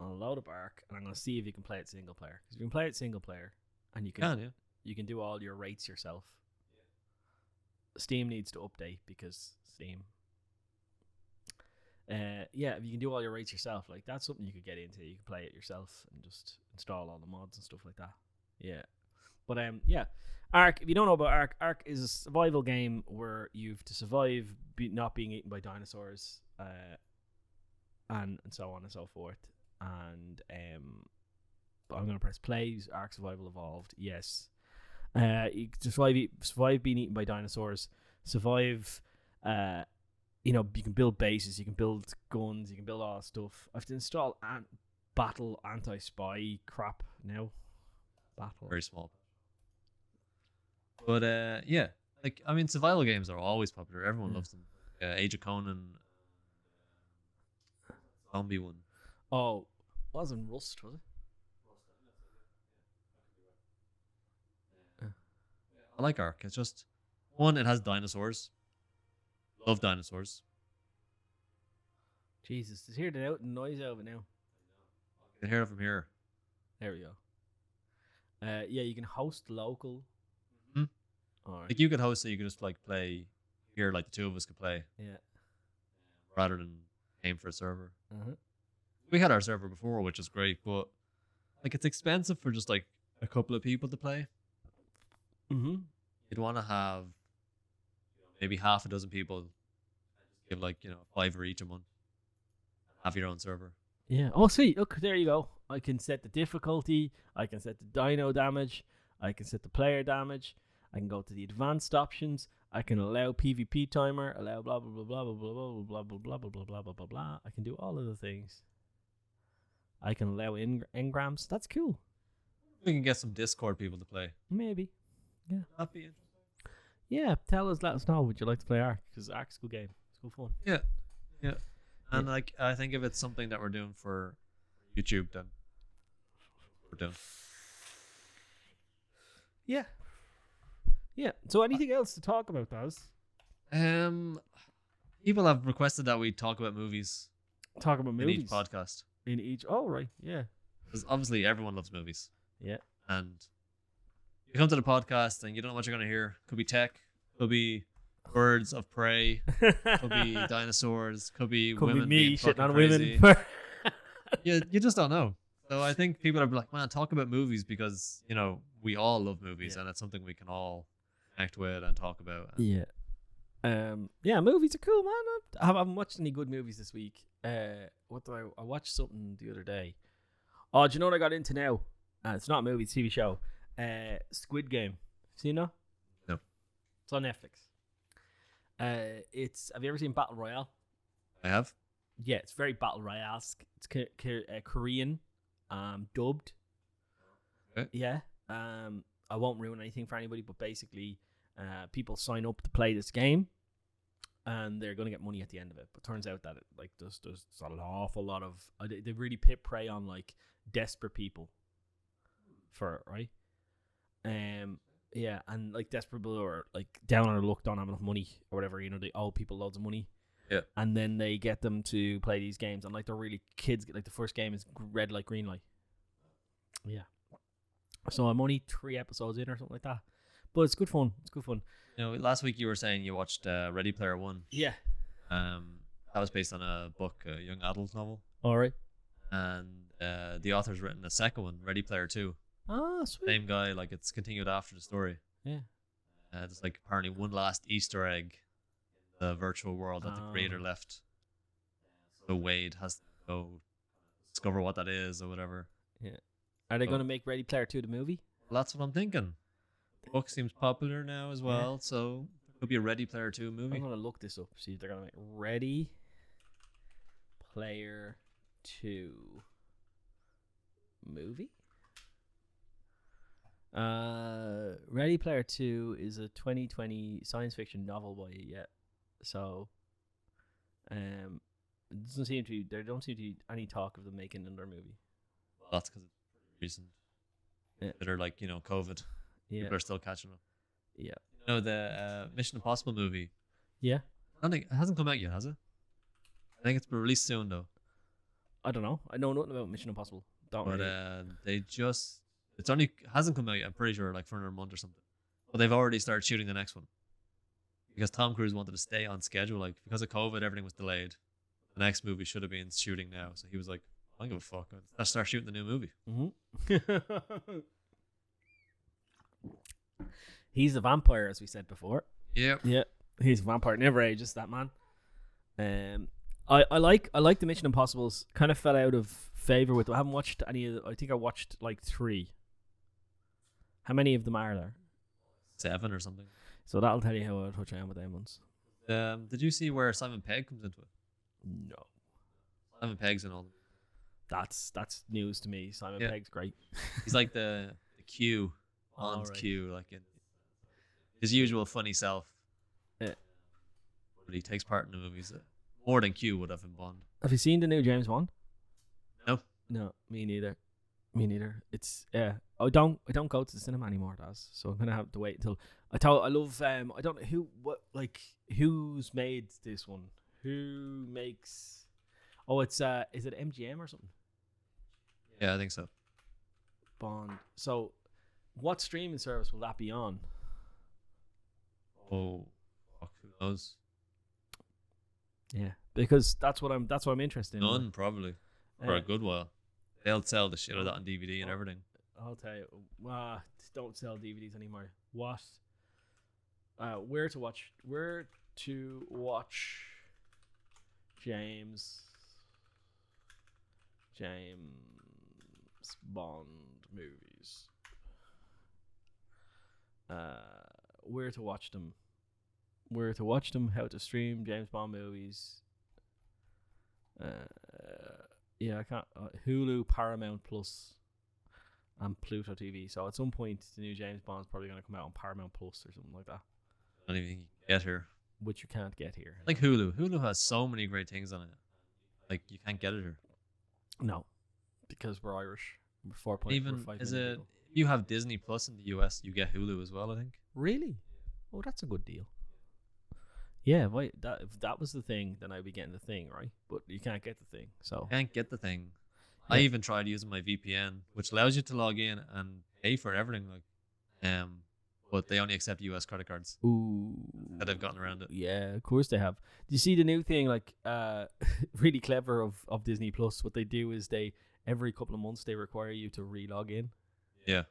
I'll load up Ark and I'm gonna see if you can play it single player. Because you can play it single player and you can do all your rates yourself. Steam needs to update because Steam. Yeah, if you can do all your rates yourself, like that's something you could get into. You can play it yourself and just install all the mods and stuff like that. Yeah, but yeah, Ark. If you don't know about Ark is a survival game where you've to survive not being eaten by dinosaurs, and so on and so forth. And I'm gonna press play. Ark Survival Evolved. Yes. You survive being eaten by dinosaurs. Survive. You can build bases. You can build guns. You can build all that stuff. I have to install battle anti-spy crap now. Battle. Very small. But yeah, survival games are always popular. Everyone loves them. Age of Conan, zombie one. Oh, wasn't Rust, was it? I like Ark. It's just one. It has dinosaurs. Love dinosaurs. Jesus, just hear the noise out of it now. You can hear it from here. There we go. Yeah, you can host local. Mhm. All right. Like you could host it. You could just like play here, like the two of us could play, Yeah. rather than aim for a server. Uh-huh. We had our server before, which is great, but like it's expensive for just like a couple of people to play. Mm-hmm. You'd want to have maybe half a dozen people, and just give like $5 each a month. Have your own server. Yeah. Oh, sweet. Look, there you go. I can set the difficulty. I can set the dino damage. I can set the player damage. I can go to the advanced options. I can allow PvP timer. Allow blah blah blah blah blah blah blah blah blah blah blah blah blah blah blah blah. I can do all of the things. I can allow engrams. That's cool. We can get some Discord people to play. Maybe. That'd be interesting. Yeah, let us know. Would you like to play Ark? Because Ark's a good game. It's good fun. Yeah. And like, I think if it's something that we're doing for YouTube, then we're doing. Yeah. So anything else to talk about, Daz? People have requested that we talk about movies Talk about in movies. each podcast. In each. Oh, right. Yeah. Because obviously everyone loves movies. Yeah. And you come to the podcast and you don't know what you're going to hear. Could be tech. Could be birds of prey. Could be dinosaurs. Could be women me being shitting fucking on crazy. women. You just don't know. So I think people are like, man, talk about movies because, you know, we all love movies and it's something we can all connect with and talk about. Yeah. Movies are cool, man. I haven't watched any good movies this week. What did I watched something the other day. Oh, do you know what I got into now? It's not a movie, it's a TV show. Squid Game. Seen that? No. It's on Netflix. Have you ever seen Battle Royale? I have. Yeah, it's very Battle Royale-esque. It's Korean, dubbed. Okay. Yeah. I won't ruin anything for anybody, but basically, people sign up to play this game, and they're going to get money at the end of it. But turns out that there's an awful lot of they really prey on like desperate people for it, right? Yeah, and like desperate people or like down on their luck, don't have enough money or whatever. You know, they owe people loads of money. Yeah. And then they get them to play these games, and like they're really kids. Like the first game is red light, green light. Yeah. So I'm only 3 episodes in or something like that, but it's good fun. It's good fun. You know, last week you were saying you watched Ready Player One. Yeah. That was based on a book, a young adult novel, All right. and the author's written a second one, Ready Player Two. Ah, sweet. Same guy, like it's continued after the story. Yeah. There's like apparently one last Easter egg in the virtual world that the creator left. So Wade has to go discover what that is or whatever. Yeah. Are they going to make Ready Player 2 the movie? Well, that's what I'm thinking. The book seems popular now as well, so it could be a Ready Player 2 movie. I'm going to look this up. See if they're going to make Ready Player 2 movie. Ready Player 2 is a 2020 science fiction novel by so there don't seem to be any talk of them making another movie. Well, that's because it's pretty recent. Yeah. That are like, you know, COVID. Yeah. People are still catching up. Yeah. You know, the Mission Impossible movie. Yeah. I don't think it hasn't come out yet, has it? I think it's been released soon though. I don't know. I know nothing about Mission Impossible. But it's only hasn't come out yet, I'm pretty sure, like for another month or something. But they've already started shooting the next one. Because Tom Cruise wanted to stay on schedule, like because of COVID, everything was delayed. The next movie should have been shooting now, so he was like, I don't give a fuck. Let's start shooting the new movie. Mm-hmm. He's a vampire, as we said before. Yeah. Yeah. He's a vampire. Never ages, that man. I like the Mission Impossibles. Kind of fell out of favor with. I haven't watched any of. I think I watched like 3. How many of them are there? 7 or something. So that'll tell you how I touch on with them ones. Did you see where Simon Pegg comes into it? No. Simon Pegg's in all. That's news to me. Simon Pegg's great. He's like the Q, Bond's Q, like in his usual funny self. Yeah. But he takes part in the movies more than Q would have in Bond. Have you seen the new James Bond? No. No, me neither. It's I don't go to the cinema anymore, Daz. So I'm gonna have to wait until I love I don't know who's made this one. Who makes? Oh, it's is it MGM or something? Yeah, I think so. Bond. So, what streaming service will that be on? Oh, fuck, who knows? Yeah, because that's what I'm interested in. None, probably for a good while. They'll sell the shit out of that on DVD and everything. I'll tell you, don't sell DVDs anymore. What? Where to watch James Bond movies. Where to watch them, how to stream James Bond movies. Yeah, I can't. Hulu, Paramount Plus. and Pluto TV. So at some point, the new James Bond's probably going to come out on Paramount Plus or something like that, I don't even think you can get here. which you can't get here. Like Hulu. Hulu has so many great things on it. Like you can't get it here. No, because we're Irish. We're 4 Even 5 is million it? people. If you have Disney Plus in the US, you get Hulu as well. I think. Really? Oh, that's a good deal. Yeah, if that was the thing, then I'd be getting the thing, right? But you can't get the thing, so Can't get the thing. Yeah. I even tried using my VPN, which allows you to log in and pay for everything. But they only accept US credit cards. ooh, That I've gotten around it. Yeah, of course they have. Do you see the new thing? Like, really clever of Disney Plus. What they do is they every couple of months they require you to re-log in, Yeah.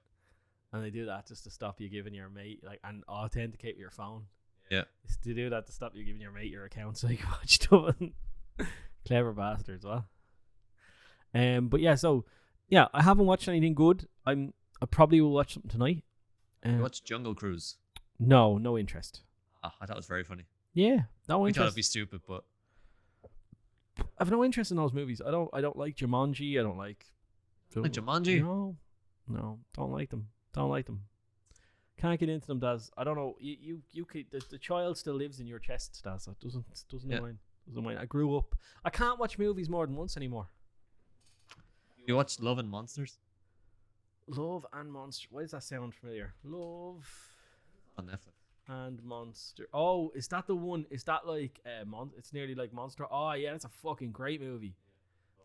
and they do that just to stop you giving your mate and authenticate with your phone. Yeah. It's to do that to stop you giving your mate your account so you can watch stuff. Clever bastards, well. But yeah, so yeah, I haven't watched anything good. I probably will watch something tonight. Watch Jungle Cruise. No interest. I thought it was very funny. Yeah, no I thought interest. it'd be stupid, but I've no interest in those movies. I don't like Jumanji. I don't like. like Jumanji. No, don't like them. Don't like them. Can't get into them, Daz. I don't know. You could. The child still lives in your chest, Daz. It doesn't Yeah. mind. Doesn't mind. I grew up. I can't watch movies more than once anymore. You watch Love and Monsters Love and Monster. Why does that sound familiar? Love on Netflix. and Monster. Oh, is that the one? Is that like it's nearly like Monster? Oh yeah, that's a fucking great movie.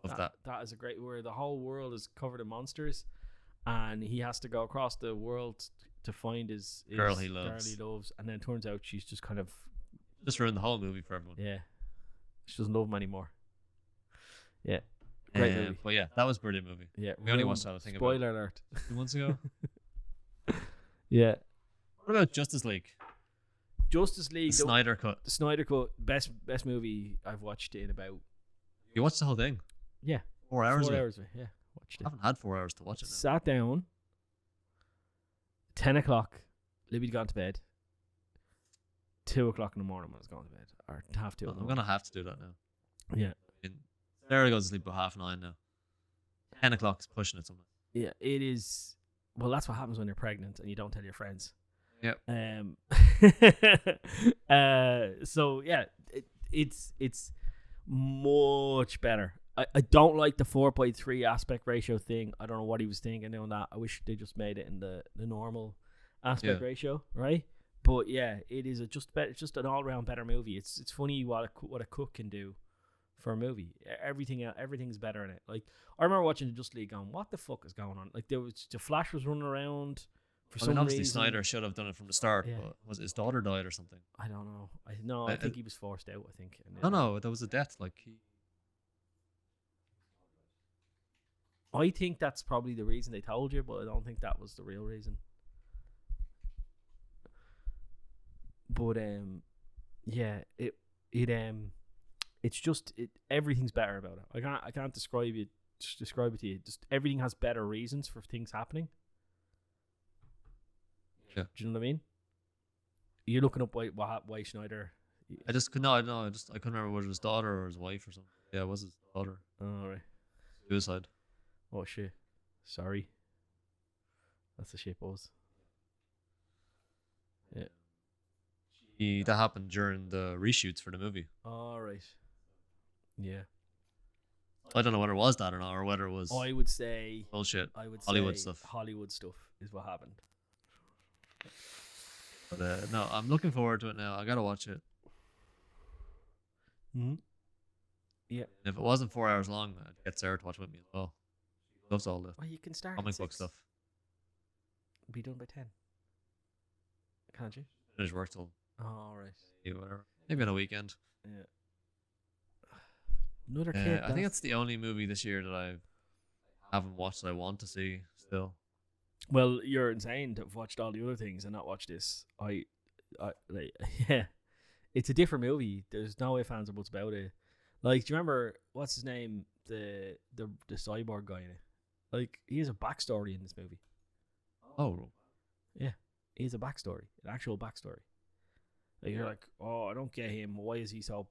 Love that. That is a great where the whole world is covered in monsters, and he has to go across the world to find his Girl he loves. and then it turns out she's just kind of Just ruined the whole movie for everyone. she doesn't love him anymore. Yeah, great movie. But yeah, that was a brilliant movie. Yeah, We only watched that, I think, about spoiler alert. 2 months ago. Yeah, What about Justice League? Justice League, The Snyder Cut. the Snyder Cut, best movie I've watched in about You watched the whole thing? 4 hours. 4 of it? hours. Yeah, watched I it. haven't had 4 hours to watch it now. Sat down. 10 o'clock. Libby'd gone to bed. 2 o'clock in the morning when I was going to bed, or 2:30. I'm gonna have to do that now. Yeah, Sarah goes to sleep about 9:30 now. 10 o'clock is pushing it somewhere. yeah. It is. Well, that's what happens when you're pregnant and you don't tell your friends. Yep. So yeah, it's much better. I don't like the 4:3 aspect ratio thing. I don't know what he was thinking doing that. I wish they just made it in the normal aspect ratio, right? But yeah, it is it's just an all round better movie. It's funny what a cook can do for a movie. Everything's better in it. Like I remember watching the Justice League, going, "What the fuck is going on?" Like the Flash was running around for some obviously reason. Snyder should have done it from the start, Yeah. but was it his daughter died or something? I don't know. I think he was forced out. I think. No, there was a death. Like I think that's probably the reason they told you, but I don't think that was the real reason. But yeah, it's just everything's better about it. I can't describe it to you. Just everything has better reasons for things happening. Yeah. Do you know what I mean? You're looking up why Schneider. I couldn't remember whether it was his daughter or his wife or something. Yeah, it was his daughter. Oh right. Suicide. Oh shit. Sorry. That's a shit buzz. Yeah. That happened during the reshoots for the movie. All right. Yeah. I don't know whether it was that or not, or whether it was I would say bullshit. Hollywood stuff. Hollywood stuff is what happened. But no, I'm looking forward to it now. I gotta watch it. Mm-hmm. Yeah. And if it wasn't 4 hours long, I'd get Sarah to watch with me as well. She loves all the Well, you can start comic at book 6. stuff. Be done by 10. Can't you? Finish work till All right. 8, whatever. Maybe on a weekend. Yeah. Another kid. I think that's the only movie this year that I haven't watched that I want to see still. Well, you're insane to have watched all the other things and not watch this. I like, yeah. It's a different movie. There's no ifs, ands, or buts about it. Like, do you remember what's his name? The cyborg guy in it. Like, he has a backstory in this movie. Oh, Yeah, he has a backstory, an actual backstory. Like you're like, oh, I don't get him. Why is he so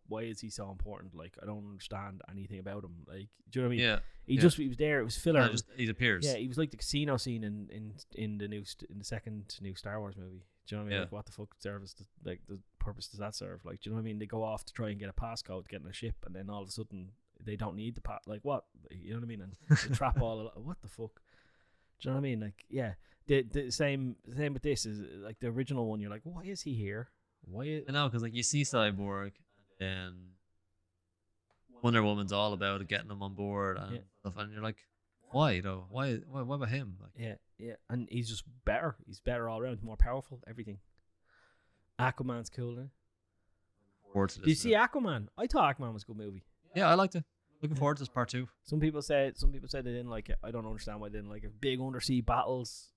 important? Like I don't understand anything about him. Like, do you know what I mean? Yeah. He was there. It was filler. He appears. Yeah, he was like the casino scene in the second new Star Wars movie. Do you know what I mean? Yeah. Like, what the fuck the purpose does that serve? Like, do you know what I mean? They go off to try and get a passcode to get on a ship, and then all of a sudden they don't need the pass. Like, what? You know what I mean? And they trap what the fuck? Do you know what I mean? Like, yeah, the same with this is like the original one. You're like, why is he here? Why? I know, because like you see Cyborg, and Wonder Woman's all about it, getting him on board and stuff, and you're like, why though? Why about him? Like, yeah, and he's just better. He's better all around, more powerful, everything. Aquaman's cool, eh? forward to this. Did you see Aquaman? I thought Aquaman was a good movie. Yeah, I liked it. Looking forward to this part 2. Some people said they didn't like it. I don't understand why they didn't like it. Big undersea battles.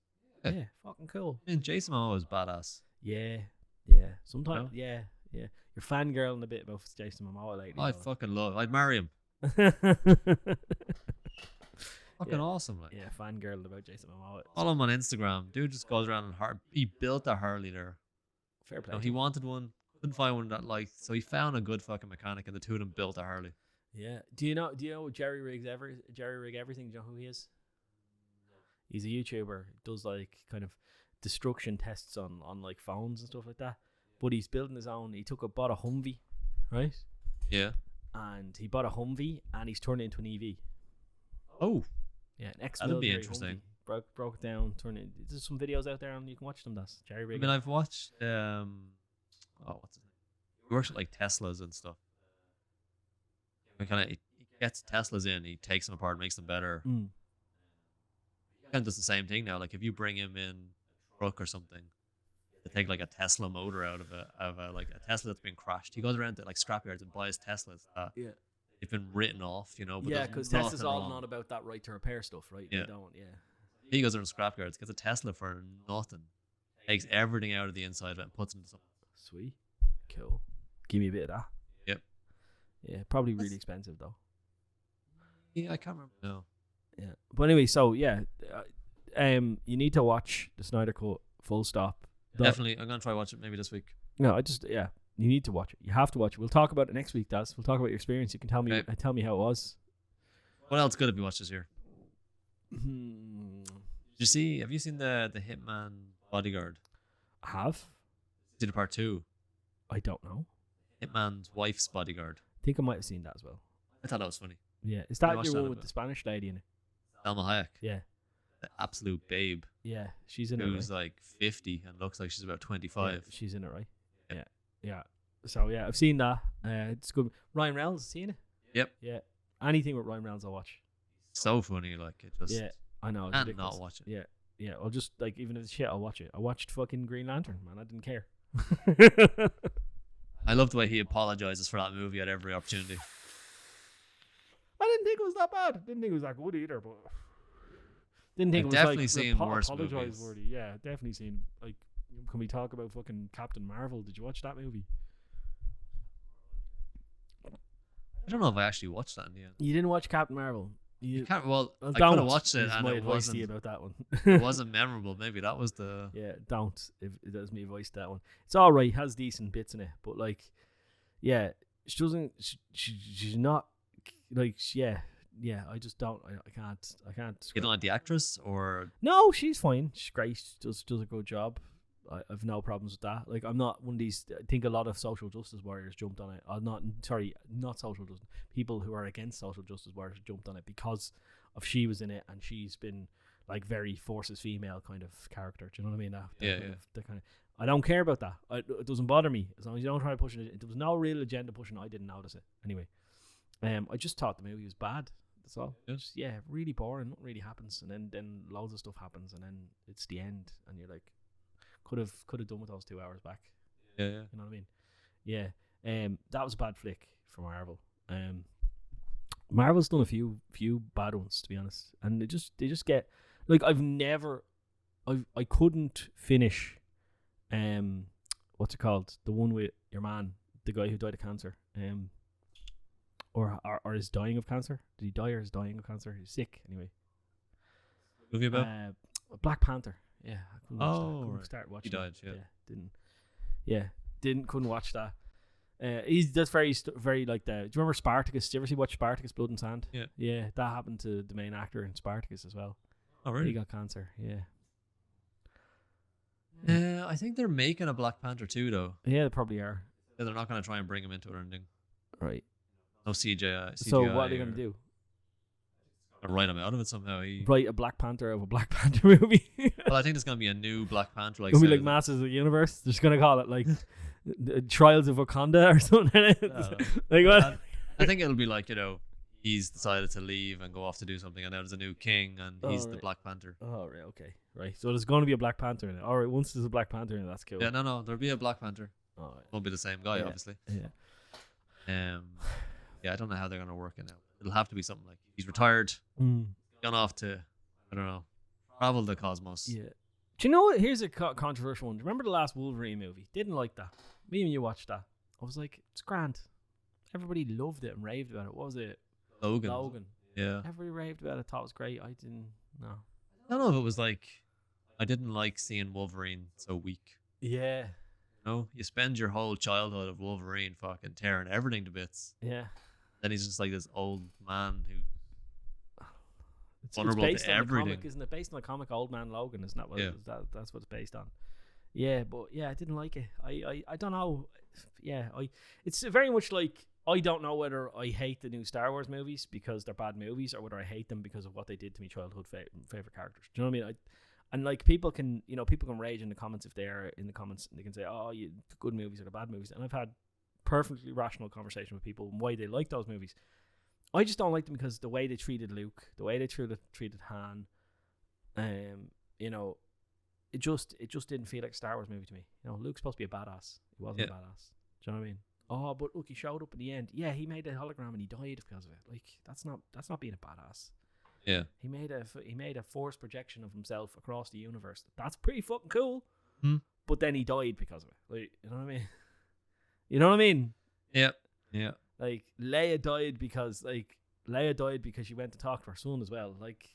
Yeah, fucking cool. And Jason Momoa is badass. Yeah. Sometimes, No? yeah. You're fangirling a bit about Jason Momoa lately. I fucking love. I'd marry him. Fucking awesome, like. Yeah, fangirling about Jason Momoa. Follow him on Instagram. Dude just goes around and he built a Harley there. Fair play. No, he wanted one, couldn't find one that liked, so he found a good fucking mechanic, and the two of them built a Harley. Yeah. Do you know Jerry Rig Everything? Do you know who he is? He's a YouTuber. Does like kind of destruction tests on like phones and stuff like that. But he's building his own. He bought a Humvee, right? Yeah. And he bought a Humvee and he's turned it into an EV. Oh. Yeah, an ex-military That'd be interesting. Humvee. Broke it down, turned it. There's some videos out there and you can watch them. That's Jerry Rig. I mean, I've watched. What's his name? He works with like Teslas and stuff. He gets Teslas in, he takes them apart, makes them better. Mm. He kind of does the same thing now. Like if you bring him in a truck or something, to take like a Tesla motor out of a like a Tesla that's been crashed, he goes around to like scrapyards and buys Teslas. Yeah. They've been written off, you know. But Yeah, because Tesla's all not about that right to repair stuff, right? Yeah. They don't. Yeah. He goes around to scrapyards, gets a Tesla for nothing, takes everything out of the inside of it and puts it into something. Sweet. Cool. Give me a bit of that. Yep. Yeah, probably really expensive though. Yeah, I can't remember. No. Yeah, but anyway, so yeah, you need to watch the Snyder Cut. Full stop. Definitely, I'm gonna try watch it maybe this week. No, you need to watch it. You have to watch it. We'll talk about it next week, Daz. We'll talk about your experience. You can tell me how it was. What else good have you watched this year? Hmm. Have you seen the Hitman Bodyguard? I have. Did the part 2? I don't know. Hitman's Wife's Bodyguard. I think I might have seen that as well. I thought that was funny. Yeah, is I that watched your that one a with bit. the Spanish lady in it? Salma Hayek. Yeah, The absolute babe. yeah, she's in it. Who's Right? like 50 and looks like she's about 25. Yeah, she's in it, right? Yep. Yeah. So yeah, I've seen that. It's good. Ryan Reynolds, seen it? Yep. Yeah. Anything with Ryan Reynolds, I'll watch. So funny, like it just. Yeah, I know. It's And ridiculous. not watch it. Yeah, yeah. I'll just like even if it's shit, I'll watch it. I watched fucking Green Lantern, man. I didn't care. I love the way he apologizes for that movie at every opportunity. I didn't think it was that bad. Didn't think it was that good either, but didn't think I've it was definitely like seen worse apologize movies. worthy. Yeah, definitely seen. Like, can we talk about fucking Captain Marvel? Did you watch that movie? I don't know if I actually watched that in the end. You didn't watch Captain Marvel. You can't. Well, I don't could have watched it is and my it advice to you wasn't. about that one. It wasn't memorable. Maybe that was the. Yeah, don't. If it does me advice to that one. It's all right. Has decent bits in it, but like, yeah, she doesn't. She's not like. Yeah. I just don't. I can't. You don't like the actress, or No, she's fine. She's great. She does a good job. I've no problems with that. Like, I'm not one of these. I think a lot of social justice warriors jumped on it. Not social justice. People who are against social justice warriors jumped on it because of she was in it and she's been like very forces female kind of character. Do you know what I mean? That kind of. I don't care about that. It doesn't bother me as long as you don't try pushing it. There was no real agenda pushing it. I didn't notice it anyway. I just thought the movie was bad. That's all. Yes. Just, really boring. Nothing really happens, and then loads of stuff happens, and then it's the end, and you're like, could have done with those 2 hours back. yeah. You know what I mean? Yeah. That was a bad flick for Marvel. Marvel's done a few bad ones, to be honest, and they just get like I couldn't finish. What's it called? The one with your man, the guy who died of cancer. Or is dying of cancer? Did he die or is dying of cancer? He's sick anyway. Movie about? Black Panther. Yeah. I couldn't watch that. I couldn't Right. start watching. He died. it. Yeah. Didn't. Yeah. couldn't watch that. He's that's very like the. Do you remember Spartacus? Did you ever watch Spartacus Blood and Sand? Yeah. Yeah, that happened to the main actor in Spartacus as well. Oh really? He got cancer. Yeah. I think they're making a Black Panther 2 though. Yeah, they probably are. Yeah, they're not going to try and bring him into it or anything. Right. No CGI. So what are they going to do? Write him out of it somehow. Write a Black Panther of a Black Panther movie. Well, I think there's going to be a new Black Panther. It's going to be like Masters of the Universe. They're just going to call it like Trials of Wakanda or something. Like what? I think it'll be like, he's decided to leave and go off to do something, and now there's a new king, and he's the Black Panther. Oh, right, okay. Right. So there's going to be a Black Panther in it. All right, once there's a Black Panther in it, that's cool. Yeah, no, there'll be a Black Panther. All right. Won't be the same guy, obviously. Yeah. Yeah, I don't know how they're going to work it out. It'll have to be something like he's retired, gone off to, I don't know, travel the cosmos. Yeah. Do you know what? Here's a controversial one. Do you remember the last Wolverine movie? Didn't like that. Me and you watched that. I was like, it's grand. Everybody loved it and raved about it. What was it? Logan. Yeah. Everybody raved about it. Thought it was great. I didn't. No. I don't know if it was like, I didn't like seeing Wolverine so weak. Yeah. You spend your whole childhood of Wolverine fucking tearing everything to bits. Yeah. Then he's just like this old man who it's vulnerable based to on everything. The comic, isn't it? Based on the comic Old Man Logan, isn't that what that's what it's based on? Yeah, but yeah, I didn't like it. I don't know. Yeah, it's very much like I don't know whether I hate the new Star Wars movies because they're bad movies or whether I hate them because of what they did to me childhood favorite characters. Do you know what I mean? And like people can rage in the comments if they're in the comments and they can say, oh, the good movies or the bad movies. And I've had perfectly rational conversation with people on why they like those movies. I just don't like them because the way they treated Luke, the way they treated Han, it just didn't feel like a Star Wars movie to me. Luke's supposed to be a badass. He wasn't a badass. Do you know what I mean? Oh, but look, he showed up in the end. Yeah, he made a hologram and he died because of it. Like that's not being a badass. Yeah. He made a forced projection of himself across the universe. That's pretty fucking cool. But then he died because of it. Like, you know what I mean? You know what I mean? Yeah. Yeah. Like Leia died because she went to talk to her son as well. Like,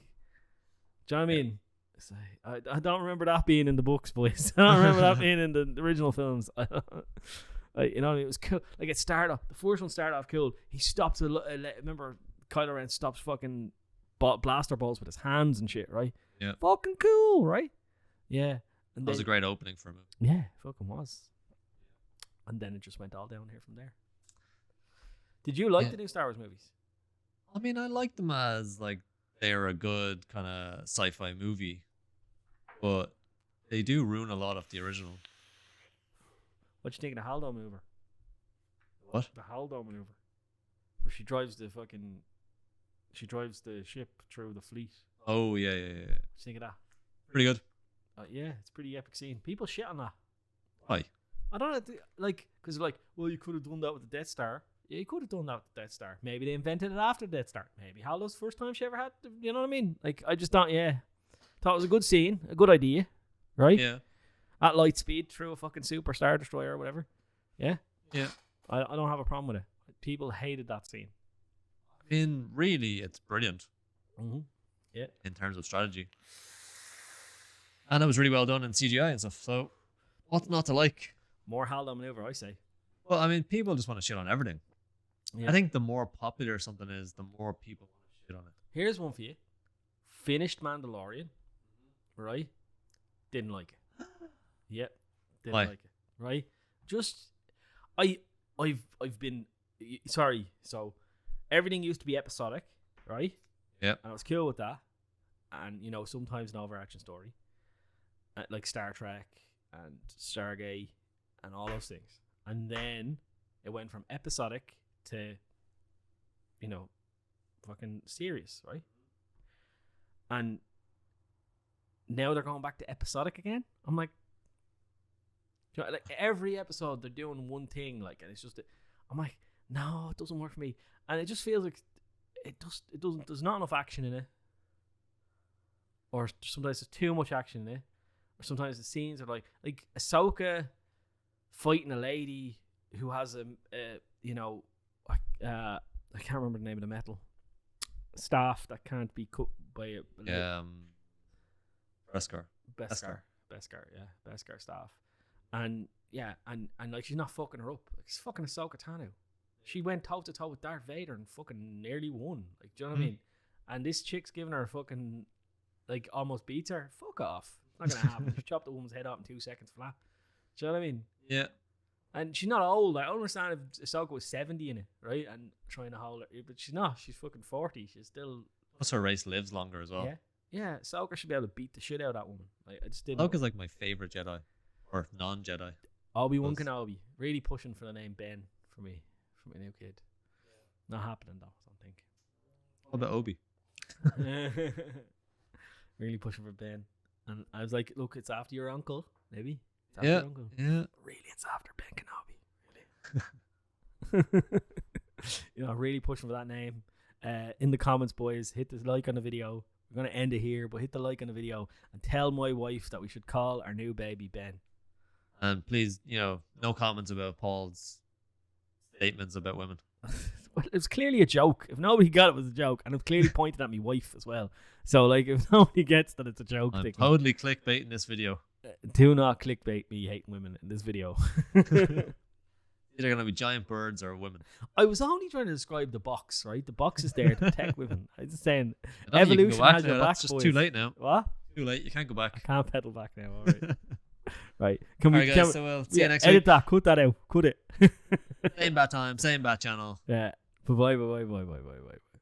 do you know what I mean? So, I don't remember that being in the books, boys. I don't remember that being in the original films. It was cool. Like the first one started off cool. He stopped remember Kylo Ren stops fucking blaster balls with his hands and shit, right? Yeah. Fucking cool, right? Yeah. And that was a great opening for him. Yeah, fucking was. And then it just went all down here from there. Did you like the new Star Wars movies? I mean, I like them as like they're a good kind of sci-fi movie, but they do ruin a lot of the original. What you think of the Haldo maneuver? What? The Haldo maneuver, where she drives the ship through the fleet. Oh yeah. What you think of that? Pretty good. Yeah, it's a pretty epic scene. People shit on that. Why? I don't know, because well, you could have done that with the Death Star. Yeah, you could have done that with the Death Star. Maybe they invented it after the Death Star. Maybe Haldo's first time she ever had. You know what I mean? Like, I just thought it was a good scene, a good idea, right? Yeah. At light speed through a fucking super Star Destroyer or whatever. Yeah. Yeah. I don't have a problem with it. People hated that scene. I mean, really, it's brilliant. Mm-hmm. Yeah. In terms of strategy. And it was really well done in CGI and stuff. So, what's not to like? More Haldo maneuver, I say. Well, I mean, people just want to shit on everything. Yeah. I think the more popular something is, the more people want to shit on it. Here's one for you. Finished Mandalorian, right? Didn't like it. Yep. Didn't like it. Right? Just I've been sorry. So everything used to be episodic, right? Yeah. And I was cool with that. And sometimes an overarching story. Like Star Trek and Stargate and all those things. And then it went from episodic to, fucking serious, right? And now they're going back to episodic again. I'm like every episode they're doing one thing, like, and it's just, I'm like, no, it doesn't work for me. And it just feels like there's not enough action in it. Or sometimes there's too much action in it. Or sometimes the scenes are like Ahsoka fighting a lady who has I can't remember the name of the metal staff that can't be cut by a Beskar. Beskar staff, And yeah, and like she's not fucking her up. Like she's fucking Ahsoka Tano. She went toe to toe with Darth Vader and fucking nearly won. Like, do you know what I mean? And this chick's giving her a fucking like almost beats her. Fuck off. It's not gonna happen. She chopped the woman's head off in 2 seconds flat. Do you know what I mean? Yeah. And she's not old. I understand if Ahsoka was 70 in it, right? And trying to hold her, but she's not. She's fucking 40. She's still. Plus, her race lives longer as well. Yeah. Yeah. Ahsoka should be able to beat the shit out of that woman. Like, I just didn't. Ahsoka's like my favorite Jedi, or non-Jedi. Obi-Wan Kenobi. Really pushing for the name Ben for me, for my new kid. Not happening though, I don't think. What about Obi? Really pushing for Ben. And I was like, look, it's after your uncle, maybe. It's after Yeah. your uncle. Yeah. Really, it's after Ben Kenobi. Really. You know, really pushing for that name. In the comments, boys, hit the like on the video. We're going to end it here, but hit the like on the video and tell my wife that we should call our new baby Ben. And please, no comments about Paul's statements about women. Well, it was clearly a joke. If nobody got it, it was a joke. And it was clearly pointed at me wife as well. So, like, if nobody gets that it's a joke, I'm they can, totally clickbaiting this video. do not clickbait me hating women in this video. Either going to be giant birds or women. I was only trying to describe the box, right? The box is there to protect women. I was just saying, I don't think you can evolution go back has your now. back, That's just boys. too late now. What? Too late. You can't go I back. can't pedal back now. All right. Right. Can we, Alright, guys. So we'll see you next edit week. that. Cut that out. Cut it. Same bat time. Same bat channel. Yeah. Bye bye. Bye bye. Bye bye. Bye bye.